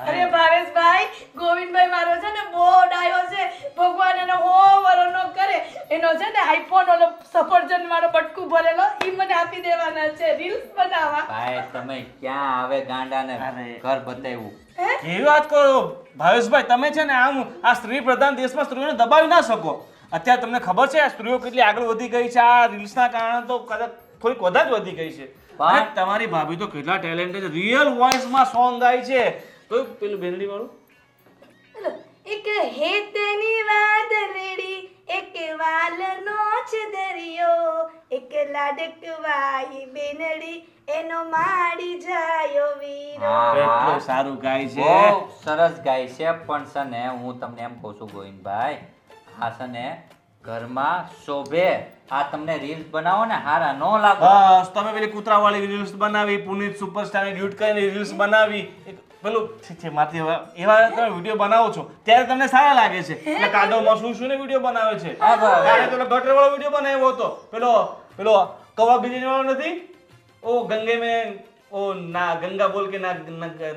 A: અરે ભાવેશભાઈ ગોવિંદભાઈ મારો છે ને બહુ ડાયો છે, ભગવાન એનો હોવારો ન કરે. એનો છે ને આઈફોન ઓલો સફરજન વાળો બટકું ભરેલો ઈ મને આપી દેવાના છે રીલ્સ બનાવવા.
E: ભાઈ તમે ક્યાં આવે ગાંડાને ઘર બતાવ્યું?
G: કેવી વાત કરો ભાવેશભાઈ, તમે છે ને આમ આ સ્ત્રી પ્રધાન દેશમાં સ્ત્રીઓને દબાવી ના શકો. અત્યારે તમને ખબર છે આ સ્ત્રીઓ કેટલી આગળ વધી ગઈ છે, આ રીલ્સના કારણે તો કદાચ થોડીક વધારે જ વધી ગઈ છે. અને તમારી ભાભી તો કેટલા ટેલેન્ટેડ રિયલ વોઇસમાં સોંગ ગાય છે. તો પેલું બેનડી વાળું
A: એક હેતની વાદળડી એક વાલનો છે દરિયો એક લાડકવાઈ બેનડી એનો માડી જાય વીરો.
G: કેટલું સારું ગાય છે.
E: બહુ સરસ ગાય છે પણ છે ને હું તમને એમ કહું છું ગોવિંદભાઈ, આ છે ને ઘરમાં શોભે. આ તમને રીલ્સ બનાવો ને હારા નો લાગો.
G: બસ તમે પેલી કૂતરાવાળી રીલ્સ બનાવી, પુનીત સુપરસ્ટારની ડ્યુટ કરીને રીલ્સ બનાવી, પેલું છે માથી એવા તમે વિડીયો બનાવો છો ત્યારે તમને સારા લાગે છે. એટલે કાદવમાં શું શું ને વિડીયો બનાવે છે. ત્યારે પેલો ગટરવાળો વિડીયો બનાવ્યો હતો, પેલો કવા બીજી વાળો નથી, ઓ ગંગે મેં ઓ ના ગંગા બોલ કે ના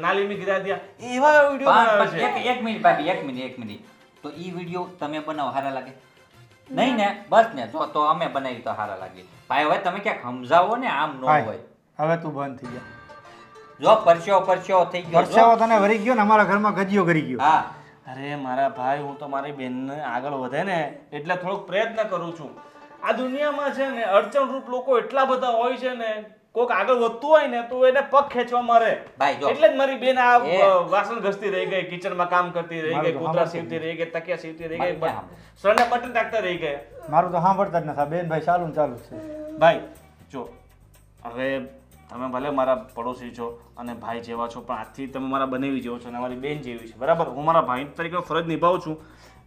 G: નાલી में गिरा दिया, એવા વિડીયો બનાવે છે.
E: એક મિનિટ ભાભી એક મિનિટ તો ઈ વિડીયો તમે બનાવો હારા લાગે નહીં ને? બસ ને જો તો અમે બનાવી તો હારા લાગે. ભાઈ હવે તમે ક્યાંક સમજાવો ને, આમ ન હોય.
F: હવે તું બંધ થઈ જા.
E: જો પરસ્યો થઈ ગયો.
F: પરસેવો તને વરી ગયો ને અમારા ઘરમાં ગજિયો કરી ગયો.
E: હા
G: અરે મારા ભાઈ હું તો મારી બેનને આગળ વધે ને એટલે થોડોક પ્રયત્ન કરું છું. આ દુનિયામાં છે ને અડચણરૂપ લોકો એટલા બધા હોય છે ને, કોક આગળ વધતું હોય ને તો એને પગ ખેંચવા મારે.
E: ભાઈ જો
G: એટલે જ મારી બેન આ વાસણ ઘસતી રહી ગઈ, કિચનમાં કામ કરતી રહી ગઈ, કૂતરા સીવતી રહી ગઈ, તકિયા સીવતી રહી ગઈ, સળને બટન ટાકતા રહી ગઈ.
F: મારું તો સાંભળતા જ નથી બેન ભાઈ, ચાલુ ને ચાલુ જ છે.
G: ભાઈ જો હવે તમે ભલે મારા પડોશી છો અને ભાઈ જેવા છો પણ આજથી તમે મારા બનેવી જેવો છો અને મારી બેન જેવી છે બરાબર. હું મારા ભાઈ તરીકે ફરજ નિભાવું છું.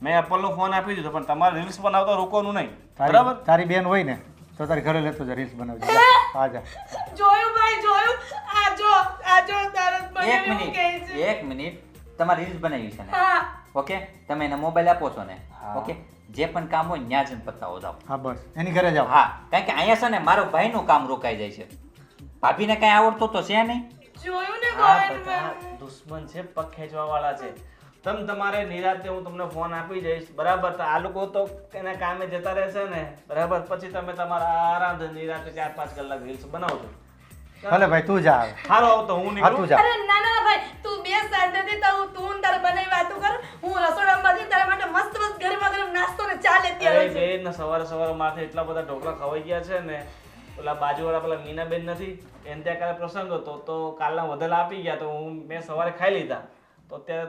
G: મેં એપલનો ફોન આપી દીધો પણ તમારે રીલ્સ બનાવતા રોકવાનું નહીં બરાબર.
F: તારી બેન હોય ને તો તારી ઘરે લેતો જા, રીલ્સ બનાવજો. આ જા.
A: જોયું ભાઈ જોયું આ જો તારક મને
E: એક મિનિટ તમારે રીલ્સ બનાવી છે ને?
A: હા
E: ઓકે તમે એને મોબાઈલ આપો છો ને? ઓકે જે પણ કામ હોય ત્યાં જઈને પતાવો જાઓ.
F: હા બસ એની ઘરે જાઓ.
E: હા કારણ કે અહીંયા છે ને મારો ભાઈનું કામ રોકાઈ જાય છે. ભાભીને કઈ આવડતું તો છે નહીં.
A: જોયું ને
G: આ
A: ગોવિંદભાઈ.
G: બધા દુશ્મન છે, પગ ખેંચવા વાળા છે. તમારે નિરાતે હું તમને ફોન આપી જઈશ બરાબર. તો આ લોકો તો એના કામે જતા રહેશે ને બરાબર, પછી તમે તમારા આરામથી નિરાતે 4-5 કલાક રીલ્સ બનાવજો.
F: ભલે ભાઈ તું જા. હવે
G: સારો આવતો હું
F: હા
G: નીકળું.
F: તું જા.
A: અરે ના ના ભાઈ તું બે શાંતિથી તો તું તારે બનાવી વાતો કર, હું રસોડામાં જઈને તારા માટે મસ્ત મસ્ત ગરમા ગરમ નાસ્તો ને ચા લેતી
G: અરે
A: આવું છું.
G: બેન સવારે માથે એટલા બધા ઢોકળા ખવાઈ ગયા છે ને. પેલા બાજુવાળા પેલા મીનાબેન નથી, એને ત્યાં કાલે પ્રસંગ હતો તો કાલના વધેલા આપી ગયા તો મેં સવારે ખાઈ લીધા. તો અત્યારે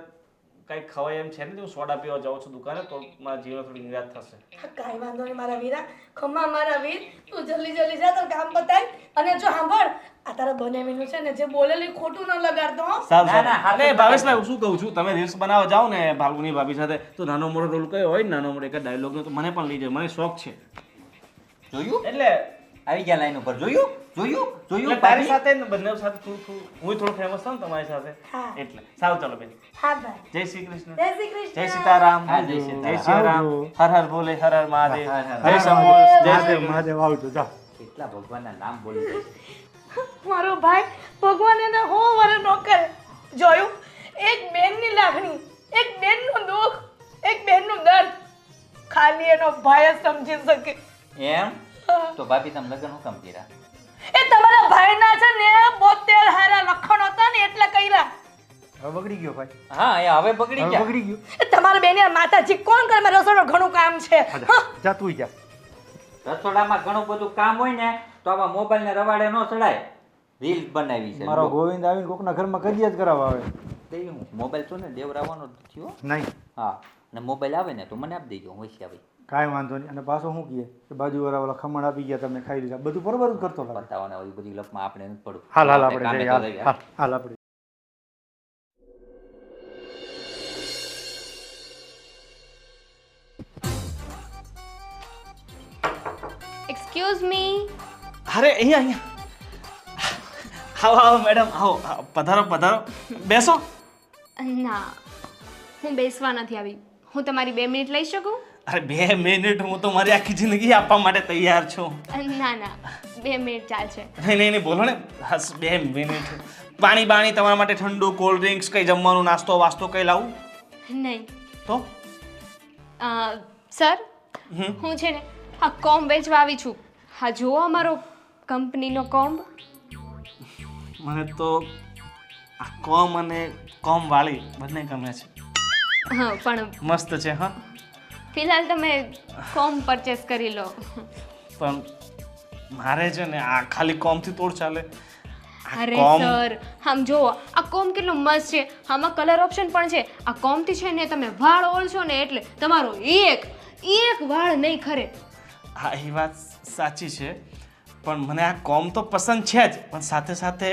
G: કાંઈ ખવાય એમ છે ને હું સોડા પીવા જાઉં છું દુકાને તો મારા જીવન થોડી નિરાશ થશે.
A: હા, કાંઈ વાંધો નહીં મારા વીરા, ખમ્મા મારા વીર, તું જલ્દી જલ્દી જા, તારું કામ પતાય. અને જો સાંભળ, આ તારા બનેવીનું છે ને, જે બોલેલું ખોટું ન લગાડતો હો.
G: સારું
E: ના, ના,
G: સારું. અને ભાવેશભાઈ હું શું કહું છું, તમે રીલ્સ બનાવવા જાઓ ને ફાલ્ગુની ભાભી સાથે તો નાનો મોટો રોલ કયો હોય ને નાનો મોટો એક ડાયલોગનો તો મને પણ લઈ જાય, મને શોખ છે.
E: જોયું
G: એટલે
E: આવી ગયા લાઈન ઉપર, જોયું જોયું જોયું
G: એટલે તારી સાથે ને બંને સાથે થોડું હું થોડું ફેમસ થાઉં ને તમારી સાથે
A: હા.
G: એટલે સારું ચાલો બેન.
A: હા ભાઈ,
G: જય શ્રી કૃષ્ણ.
A: જય શ્રી કૃષ્ણ.
G: જય સીતારામ.
E: હા, જય સીતારામ.
G: જય શ્રી રામ. હર હર ભોલે, હર હર મહાદેવ.
E: હર હર
G: હરે શંભો. જય શ્રી રામ.
F: મહાદેવ આવજો જા.
E: કેટલા ભગવાનના નામ બોલી જાય છે.
A: મારો ભાઈ ભગવાન એને હો વરે નો કરે. જોયું, એક બેનની લાગણી, એક બેનનું દુઃખ, એક બેનનું દર્દ ખાલી એનો ભાઈ જ સમજી શકે.
E: એમ તો ભાભી તમે લગ્ન હું કામ કર્યા?
A: એ તમારા ભાઈના છે ને 72 હારા લખણ હતા ને એટલે કર્યા.
F: હવે બગડી ગયો ભાઈ,
E: હા એ હવે બગડી
F: હવે
E: ગયા.
F: બગડી ગયો.
A: એ તમારા બેની માતાજી કોણ કરે? મારે રસોડું ઘણું કામ છે.
F: જા, જા તું જા.
E: રસોડામાં ઘણું બધું કામ હોય ને તો આવા મોબાઈલ ને રવાડે ન ચડાય. રીલ બનાવી છે
F: મારો ગોવિંદ આવીને કોકના ઘરમાં કડિયા જ કરાવવા આવે.
E: દઈ હું મોબાઈલ તો ને દેવરાવાનો જ થયો.
F: નહીં,
E: હા અને મોબાઈલ આવે ને તો મને આપી દેજો, હું હોશિયાર ભાઈ.
F: કાંઈ વાંધો નહીં. અને પાછો શું કહે કે બાજુવાળા ઓલા ખમણ આપી ગયા, તમે ખાઈ લીધા, બધું બરોબર જ કરતો લાગે.
E: બતાવવાને આવી બધી લપમાં આપણે નથી પડવું.
F: હાલ હાલ
E: આપણે
F: આપણે
E: કામે
F: જઈએ,
E: તો
F: હાલ
E: જઈએ.
F: હાલ હાલ આપણે.
H: Excuse me.
G: અરે અહીંયા આવો આવો મેડમ આવો પધારો પધારો બેસો.
H: ના, હું બેસવા નથી આવી. હું તમારી 2 મિનિટ લઈ શકું?
G: અરે 2 મિનિટ હું તો મારી આખી જિંદગી આપવા માટે તૈયાર છું.
H: ના ના, 2 મિનિટ ચાલશે.
G: નહીં નહીં નહીં બોલો ને. બસ 2 મિનિટ. પાણી બાણી તમારા માટે ઠંડુ કોલ્ડ ડ્રિંક્સ કંઈ જમવાનું નાસ્તો વાસ્તો કંઈ લાવું
H: નહીં
G: તો?
H: સર, હું છે ને આ કોમ્બ વેચવા આવી છું. હા, જુઓ અમારો કંપનીનો કોમ્બ.
G: મને તો આ કોમ અને કોમ વાળી બંને ગમે છે.
H: હા, પણ
G: મસ્ત છે. હા
H: ફિલહાલ તમે કોમ્બ પરચેસ કરી લો.
G: પણ મારે છે ને આ ખાલી કોમથી તોડ ચાલે. આ
H: અરે
G: કોમ
H: સર, આમ જુઓ આ કોમ્બ કેટલો મસ્ત છે. આમાં કલર ઓપ્શન પણ છે. આ કોમ્બથી છે ને તમે વાળ ઓળશો ને એટલે તમારો એક વાળ નહીં ખરે.
G: હા એ વાત સાચી છે પણ મને આ કોમ તો પસંદ છે જ પણ સાથે સાથે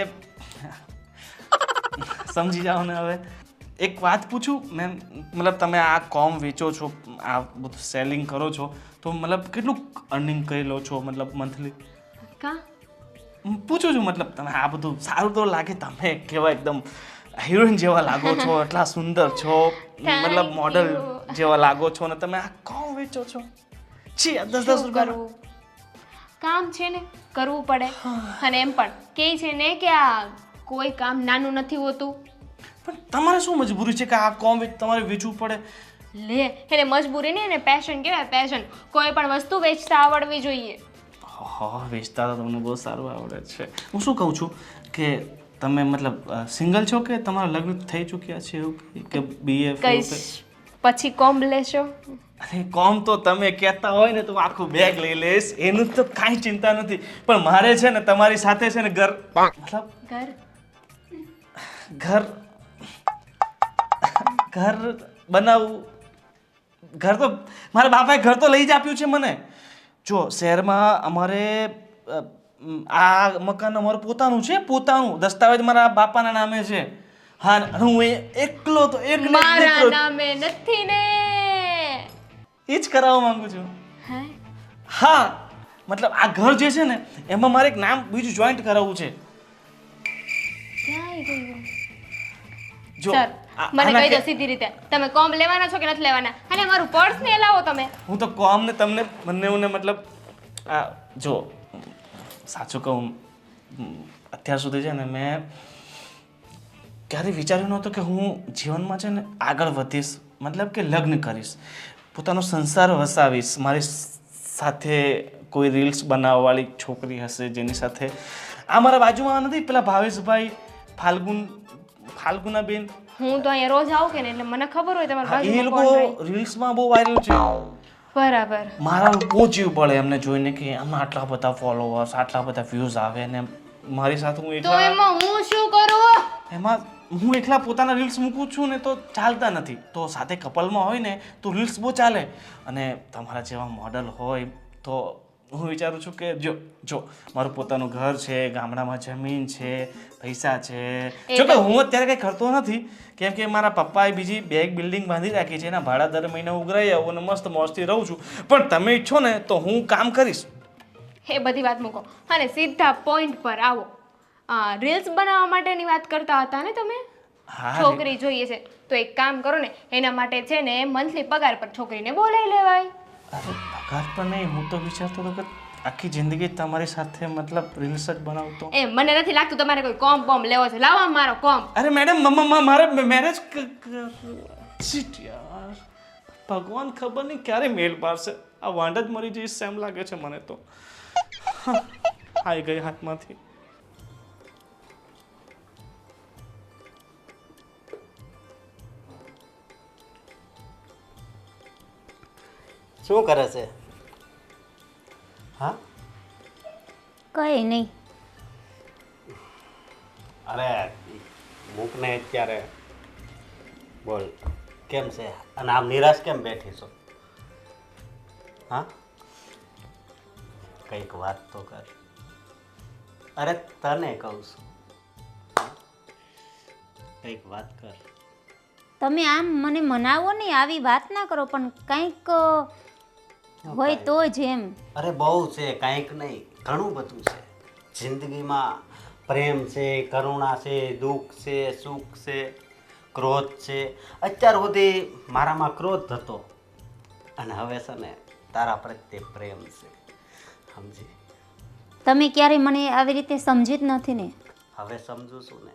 G: સમજી જાઓ ને. હવે એક વાત પૂછું મેમ, મતલબ તમે આ કોમ વેચો છો, આ બધું સેલિંગ કરો છો તો મતલબ કેટલું અર્નિંગ કરી લો છો મતલબ મંથલી?
H: કા
G: પૂછું છું મતલબ તમે આ બધું સારું તો લાગે, તમે કેવા એકદમ હિરોઈન જેવા લાગો છો, એટલા સુંદર છો, મતલબ મોડલ જેવા લાગો છો ને તમે આ કોમ વેચો છો. છી 10-10
H: શું
G: રૂપિયા
H: કરવું? કામ છે ને કરવું પડે. અને એમ પણ કે છે ને કે આ કોઈ કામ નાનું નથી હોતું.
G: પણ તમારે શું મજબૂરી છે કે આ કોમ તમારે વેચવું પડે?
H: લે, એને મજબૂરી નહીં, એને પેશન કહેવાય, પેશન. કોઈ પણ વસ્તુ વેચતા આવડવી જોઈએ.
G: હા વેચતા તો તમને બહુ સારું આવડે છે. હું શું કહું છું કે તમે મતલબ સિંગલ છો કે તમારા લગ્ન થઈ ચૂક્યા છે એવું કે BF?
H: કઈશ પછી કોમ્બ લેશો?
G: અરે કોમ તો તમે કહેતા હોય ને તો હું આખું બેગ લઈ લઈશ, એનું તો કાંઈ ચિંતા નથી. પણ મારે છે ને તમારી સાથે છે ને ઘર મતલબ
H: ઘર
G: ઘર બનાવવું. ઘર તો મારા બાપાએ ઘર તો લઈ જ આપ્યું છે મને. જો શહેરમાં અમારે આ મકાન અમારું પોતાનું છે, પોતાનું દસ્તાવેજ મારા બાપાના નામે છે. હા અને હું એકલો તો એક
H: મારા નામે નથી ને.
G: એ જ કરાવવા માંગુ છું.
H: હે?
G: હા મતલબ આ ઘર જે છે ને એમાં મારે એક નામ બીજું જોઈન્ટ કરાવવું છે.
H: ક્યાં આવી ગયું?
G: જો
H: સર,
G: આ-
H: મને
G: આના
H: કહી દો
G: કે-
H: સીધી રીતે, તમે કોમ્બ લેવાના છો કે નથી લેવાના? અને મારું પર્સ ને લાવો તમે.
G: હું તો કોમ ને તમને બંનેઓને મતલબ આ જો સાચું કહું અત્યાર સુધી છે ને મેં ક્યારેય વિચાર્યું નહોતું કે હું જીવનમાં છે ને આગળ વધીશ, મતલબ કે લગ્ન કરીશ, પોતાનો સંસાર વસાવીશ, મારી સાથે કોઈ રીલ્સ બનાવવાવાળી છોકરી હશે જેની સાથે આ મારા બાજુમાં નથી પેલા ભાવેશભાઈ, ફાલ્ગુનાબેન,
H: હું તો અહીંયા રોજ આવું કે ને એટલે મને ખબર હોય તમારા
G: એ
H: બાજુમાં કોણ
G: લોકો
H: રહે.
G: રીલ્સમાં બહુ વાયરલ છે.
H: બરાબર.
G: મારા બહુ જીવ પડે એમને જોઈને કે આમાં આટલા બધા ફોલોવર્સ, આટલા બધા વ્યૂઝ આવે ને મારી સાથે હું
H: તો
G: એકલા
H: એમાં હું શું કરું?
G: એમાં હું એકલા પોતાના રીલ્સ મૂકું છું ને તો ચાલતા નથી, તો સાથે કપલમાં હોય ને તો રીલ્સ બહુ ચાલે. અને તમારા જેવા મોડલ હોય તો હું વિચારું છું કે જો મારું પોતાનું ઘર છે, ગામડામાં જમીન છે, પૈસા છે. જો કે હું અત્યારે કંઈ કરતો નથી, કેમ કે મારા પપ્પાએ બીજી બે એક બિલ્ડિંગ બાંધી રાખી છે, એના ભાડા દર મહિને ઉઘરાઈ આવું અને મસ્ત મોજથી રહું છું. પણ તમે ઈચ્છો ને તો હું કામ કરીશ.
H: એ બધી વાત મૂકો અને સીધા પોઈન્ટ પર આવો. રીલ્સ બનાવવા માટેની વાત કરતા હતા ને તમે?
G: હા
H: છોકરી જોઈએ છે તો એક કામ કરો ને, એના માટે છે ને મંથલી પગાર પર છોકરીને બોલાવી લેવાય.
G: અરે પગાર પણ નહીં, હું તો વિચારતો હતો કે આખી જિંદગી તમારી સાથે મતલબ રીલ્સ જ બનાવતો.
H: એ મને નથી લાગતું તમારે કોઈ કોમ લેવો છે. લાવો મારો કોમ.
G: અરે મેડમ મારે મેરેજ શિટ યાર, ભગવાન ખબર નહીં ક્યારે મેલ પાડશે. આ વાંડ જ મરી જઈશ એમ લાગે છે મને તો. આવી ગઈ હાથમાંથી.
D: શું કરે છે? હા,
C: કઈ નહીં.
D: અરે મૂકને અત્યારે બોલ, કેમ છે? અને આમ નિરાશ કેમ બેઠી છો? હા, કંઈક વાત તો કર. અરે તને કહું છું, કંઈક વાત કર.
C: તમે આમ મને મનાવો નહીં, આવી વાત ના કરો, પણ કંઈક હોય તો જ એમ.
D: અરે બહુ છે, કાંઈક નહીં, ઘણું બધું છે જિંદગીમાં. પ્રેમ છે, કરુણા છે, દુઃખ છે, સુખ છે, ક્રોધ છે. અત્યાર સુધી મારામાં ક્રોધ હતો અને હવે છે ને તારા પ્રત્યે પ્રેમ છે, સમજી?
C: તમે ક્યારે મને આવી રીતે સમજી જ નથી ને.
D: હવે સમજુ છું ને.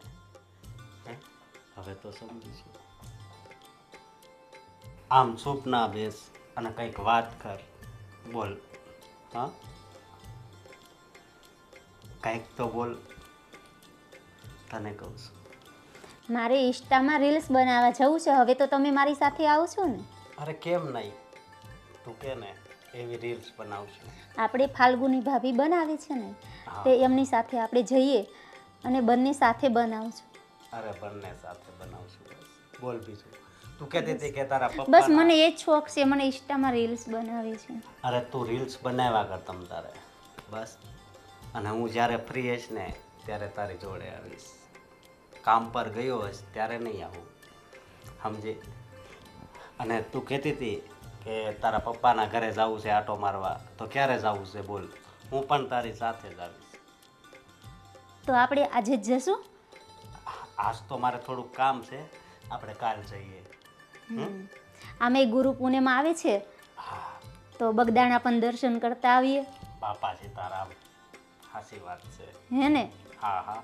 D: હે, હવે તો સમજુ છું. આમ ચૂપ ના બેસ અને કંઈક વાત કર. બોલ. હા, કંઈક તો બોલ, તને કહું છું.
C: મારે ઇન્સ્ટામાં રીલ્સ બનાવવા જવું છે, હવે તો તમે મારી સાથે આવશો ને?
D: અરે કેમ નહીં, તું કે ને એવી રીલ્સ બનાવશું.
C: આપણે ફાલ્ગુની ભાભી બનાવે છે ને, તે એમની સાથે આપણે જઈએ અને બંને સાથે બનાવશું.
D: અરે બંને સાથે બનાવશું. બસ બોલ બીજું. તું કહેતી હતી કે તારા પપ્પા.
C: બસ મને એ જ શોખ છે, મને ઇન્સ્ટામાં રીલ્સ બનાવે છે.
D: અરે તું રીલ્સ બનાવ્યા કર તમ તારે, બસ. અને હું જ્યારે ફ્રી હઈશ ને ત્યારે તારી જોડે આવીશ. કામ પર ગયો હઈશ ત્યારે નહીં આવું, સમજી? અને તું કહેતી હતી કે તારા પપ્પાના ઘરે જવું છે આટો મારવા, તો ક્યારે જવું છે બોલ? હું પણ તારી સાથે જ આવીશ.
C: તો આપણે આજે જ જશું?
D: આજ તો મારે થોડુંક કામ છે, આપણે કાલ જઈએ.
C: આમે ગુરુ પૂનમ આવે છે, તો બગદાણા પણ દર્શન કરતા આવીએ.
D: બાપા સીતારામ, સાચી વાત છે.
C: હે ને?
D: હા હા,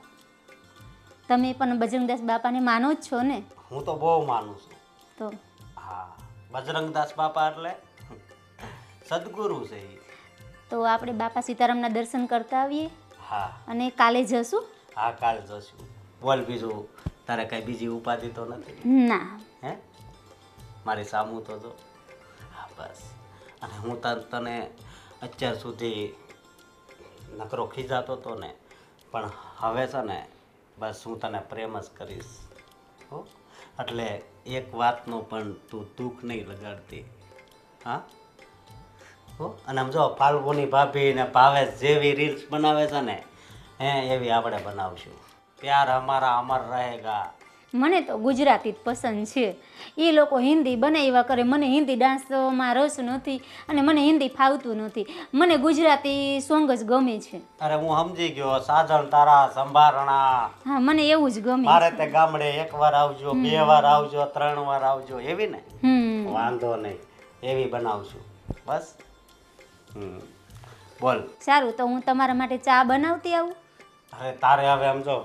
C: તમે પણ બજરંગદાસ બાપાને માનો જ છો ને?
D: હું તો બહુ માનું છું.
C: તો
D: હા, બજરંગદાસ બાપા એટલે સદગુરુ છે એ.
C: તો આપણે બાપા સીતારામના દર્શન કરતા આવીએ.
D: હા
C: અને કાલે જશું?
D: હા, કાલ જશું. બોલ બીજું, તારે કઈ બીજી ઉપાધિ તો નથી?
C: ના.
D: હે, મારી સામું તો જો. હા બસ. અને હું તને અત્યાર સુધી નકરો ખીજાતો હતો ને, પણ હવે છે ને બસ હું તને પ્રેમ જ કરીશ. હો, એટલે એક વાતનો પણ તું દુઃખ નહીં લગાડતી. હા હો. અને આમ જો ફાલ્ગુની ભાભી ને ભાવેશ જેવી રીલ્સ બનાવે છે ને, એવી આપણે બનાવશું. પ્યાર હમારા અમર રહેગા.
C: મને તો ગુજરાતી જ પસંદ છે. એ લોકો હિન્દી બનાવ્યા કરે, મને હિન્દી ડાન્સમાં રસ નથી અને મને હિન્દી ફાવતું નથી. મને ગુજરાતી સોંગ જ ગમે છે.
D: અરે હું સમજી ગયો, સાજણ તારા સંભારણા.
C: હા, મને એવું જ ગમે.
D: મારે તે ગામડે એકવાર આવજો, બે વાર આવજો, 3 વાર આવજો, એવી ને? વાંધો નહીં, એવી બનાવશું. બસ. બોલ.
C: સારું, તો હું તમારા માટે ચા બનાવતી આવું.
D: અરે તારે હવે સમજો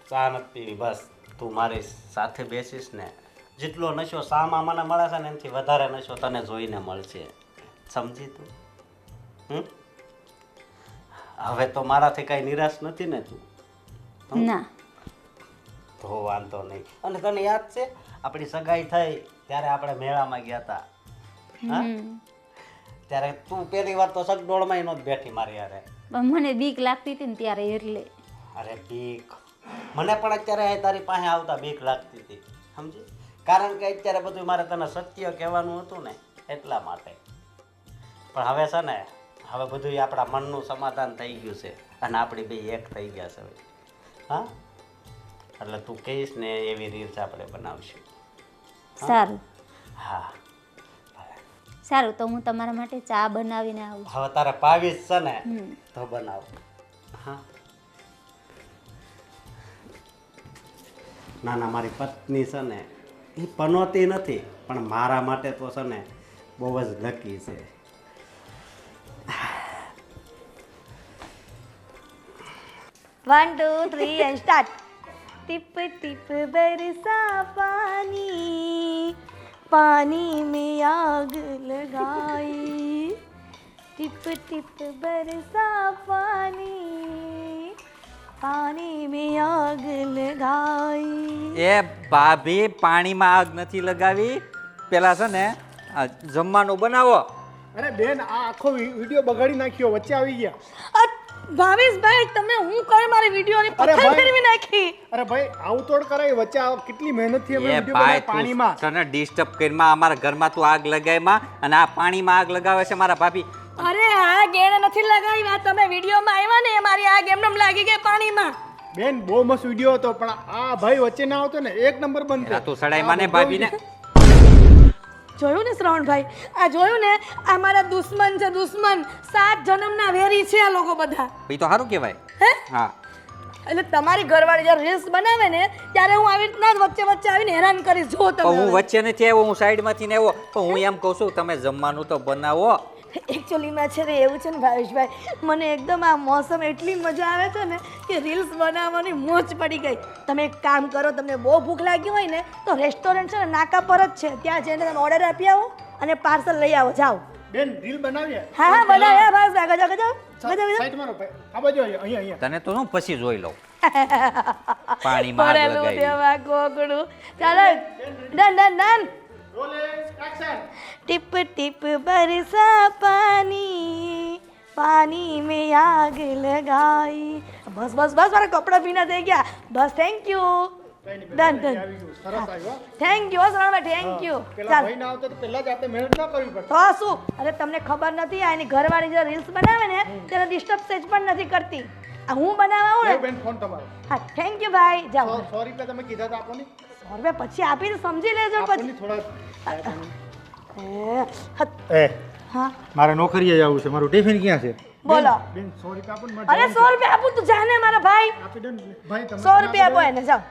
D: ચા નથી પીવી, બસ તું મારી સાથે બેસીશ ને, જેટલો નશો શામાં મને મળે છે ને એનાથી વધારે નશો તને જોઈને મળશે, સમજી તું? હવે તો મારાથી કાંઈ નિરાશ નથી ને તું?
C: ના.
D: તો વાંધો નહીં. અને તને યાદ છે આપણી સગાઈ થઈ ત્યારે આપણે મેળામાં ગયા હતા? હા, ત્યારે તું પહેલી વાર તો સગડોળમાં નહોતી બેઠી મારી યારે.
C: પણ મને બીક લાગતી હતી ને ત્યારે એટલે.
D: અરે બીક મને પણ અત્યારે અહીં તારી પાસે આવતા બીક લાગતી હતી સમજી, કારણ કે અત્યારે બધું મારે તને સત્ય કહેવાનું હતું ને એટલા માટે. પણ હવે છે ને, હવે બધું આપણા મનનું સમાધાન થઈ ગયું છે અને આપણી બે એક થઈ ગયા છે હવે. હા, એટલે તું કહીશ ને એવી રીલ્સ આપણે બનાવશું.
C: સારું
D: હા,
C: સારું, તો હું તમારા માટે ચા બનાવીને આવું.
D: હવે તારે પાવીશ છે ને તો બનાવ. હા, ના ના, મારી પત્ની છે ને એ પનોતી નથી, પણ મારા માટે તો છે ને બહુ જ લકી છે.
A: 1 2 3 and start. टिप टिप बरसा पानी, पानी में आग लगाई. टिप टिप बरसा पानी, पानी में आग लगाई.
E: એ ભાભી પાણીમાં આગ નથી લગાવી, પેલા છે ને આ જમવાનું બનાવો.
F: અરે બેન, આ આખો વિડીયો બગાડી નાખ્યો, વચ્ચે આવી ગયા.
A: ભાવેશભાઈ, તમે હું કરે મારી વિડીયોની પથ્થર ફેરવી નાખી.
F: અરે ભાઈ, આવું તોડ કરાય, વચ્ચે કેટલી મહેનતથી અમે
E: એ
F: વિડીયો
E: ભાઈ
F: બનાવ્યો પાણીમાં.
E: તું તને ડિસ્ટર્બ કરીમાં અમારા ઘરમાં તું આગ લગાવીમાં અને આ પાણીમાં આગ લગાવે છે મારા ભાભી.
A: અરે આ ગેણ નથી લગાવી, આ તમે વિડીયોમાં આવ્યા ને મારી આગ એમનેમ લાગી ગઈ પાણીમાં.
F: બેન, બહુ મસ્ત વિડીયો હતો, પણ આ ભાઈ વચ્ચે ના આવતો ને એક નંબર બનતો.
E: તું સડાઈમાં ને ભાભીને
A: જોયું ને શ્રવણભાઈ, આ જોયું ને, આ મારા દુશ્મન છે, દુશ્મન. 7 જન્મના વેરી છે આ લોકો બધા.
E: એ તો સારું કહેવાય.
A: હે?
E: હા,
A: એટલે તમારી ઘરવાળી જ્યારે રીલ્સ બનાવે ને ત્યારે હું આવી રીતના જ વચ્ચે વચ્ચે આવીને હેરાન કરીશ. જો
E: પણ હું
A: તમે
E: વચ્ચે નથી આવ્યો, હું સાઈડમાંથી ને આવ્યો. પણ હું એમ કહું છું તમે જમવાનું તો બનાવો.
A: એકચ્યુઅલીમાં છે ને એવું છે ને ભાવેશભાઈ, મને એકદમ આ મોસમ એટલી મજા આવે છે ને કે રીલ્સ બનાવવાની મોજ પડી ગઈ. તમે એક કામ કરો, તમને બહુ ભૂખ લાગી હોય ને તો રેસ્ટોરન્ટ છે ને નાકા પર જ છે, ત્યાં જઈને તમે ઓર્ડર આપી આવો અને પાર્સલ લઈ આવો. જાઓ.
F: બેન, રીલ બનાવીએ.
A: હા હા, બનાવ્યા ભાવેશભાઈ. ગજો ગજો ગજો ગજો.
F: સાઈડ મારો ભાઈ, આ બાજુ અહીંયા.
E: તને તો હું પછી જોઈ લઉં. પાણીમાં આગ
A: પડેલું
E: લગાવી.
A: દેવા કોકડું. ચાલો, done done done. Tip tip बरसा पानी, पानी में आग लगाई. બસ બસ બસ, મારા કપડાં ભીના થઈ ગયા. બસ, thank you. Done done. Thank you શ્રવણભાઈ, થેન્ક યુ. ચાલ.
F: ભાઈ ના આવતો તો પહેલા જ આપણે મહેનત ના કરવી પડતી.
A: તો શું, અરે તમને ખબર નથી, આ એની ઘરવાળી જે રીલ્સ બનાવે ને તેને ડિસ્ટર્બ સેજ પણ નથી કરતી. આ હું બનાવવા આવું ને.
F: બેન, ફોન તમારો.
A: હા, થેન્ક યુ ભાઈ. જાઓ.
F: 100 રૂપિયા તમે કીધા હતા આપો ને.
A: 100 રૂપિયા પછી આપીને સમજી લેજો
F: આપો
A: પછી.
F: ને થોડા.
A: એ,
F: એ
A: હા
F: મારે નોકરીએ જવું છે, મારું ટિફિન ક્યાં છે?
A: બોલો.
F: બેન, 100 રૂપિયા આપો ને.
A: અરે 100 રૂપિયા આપું તું જાને મારા ભાઈ.
F: આપી દો ને ભાઈ, તમે
A: 100 રૂપિયા આપો એને, જાઓ.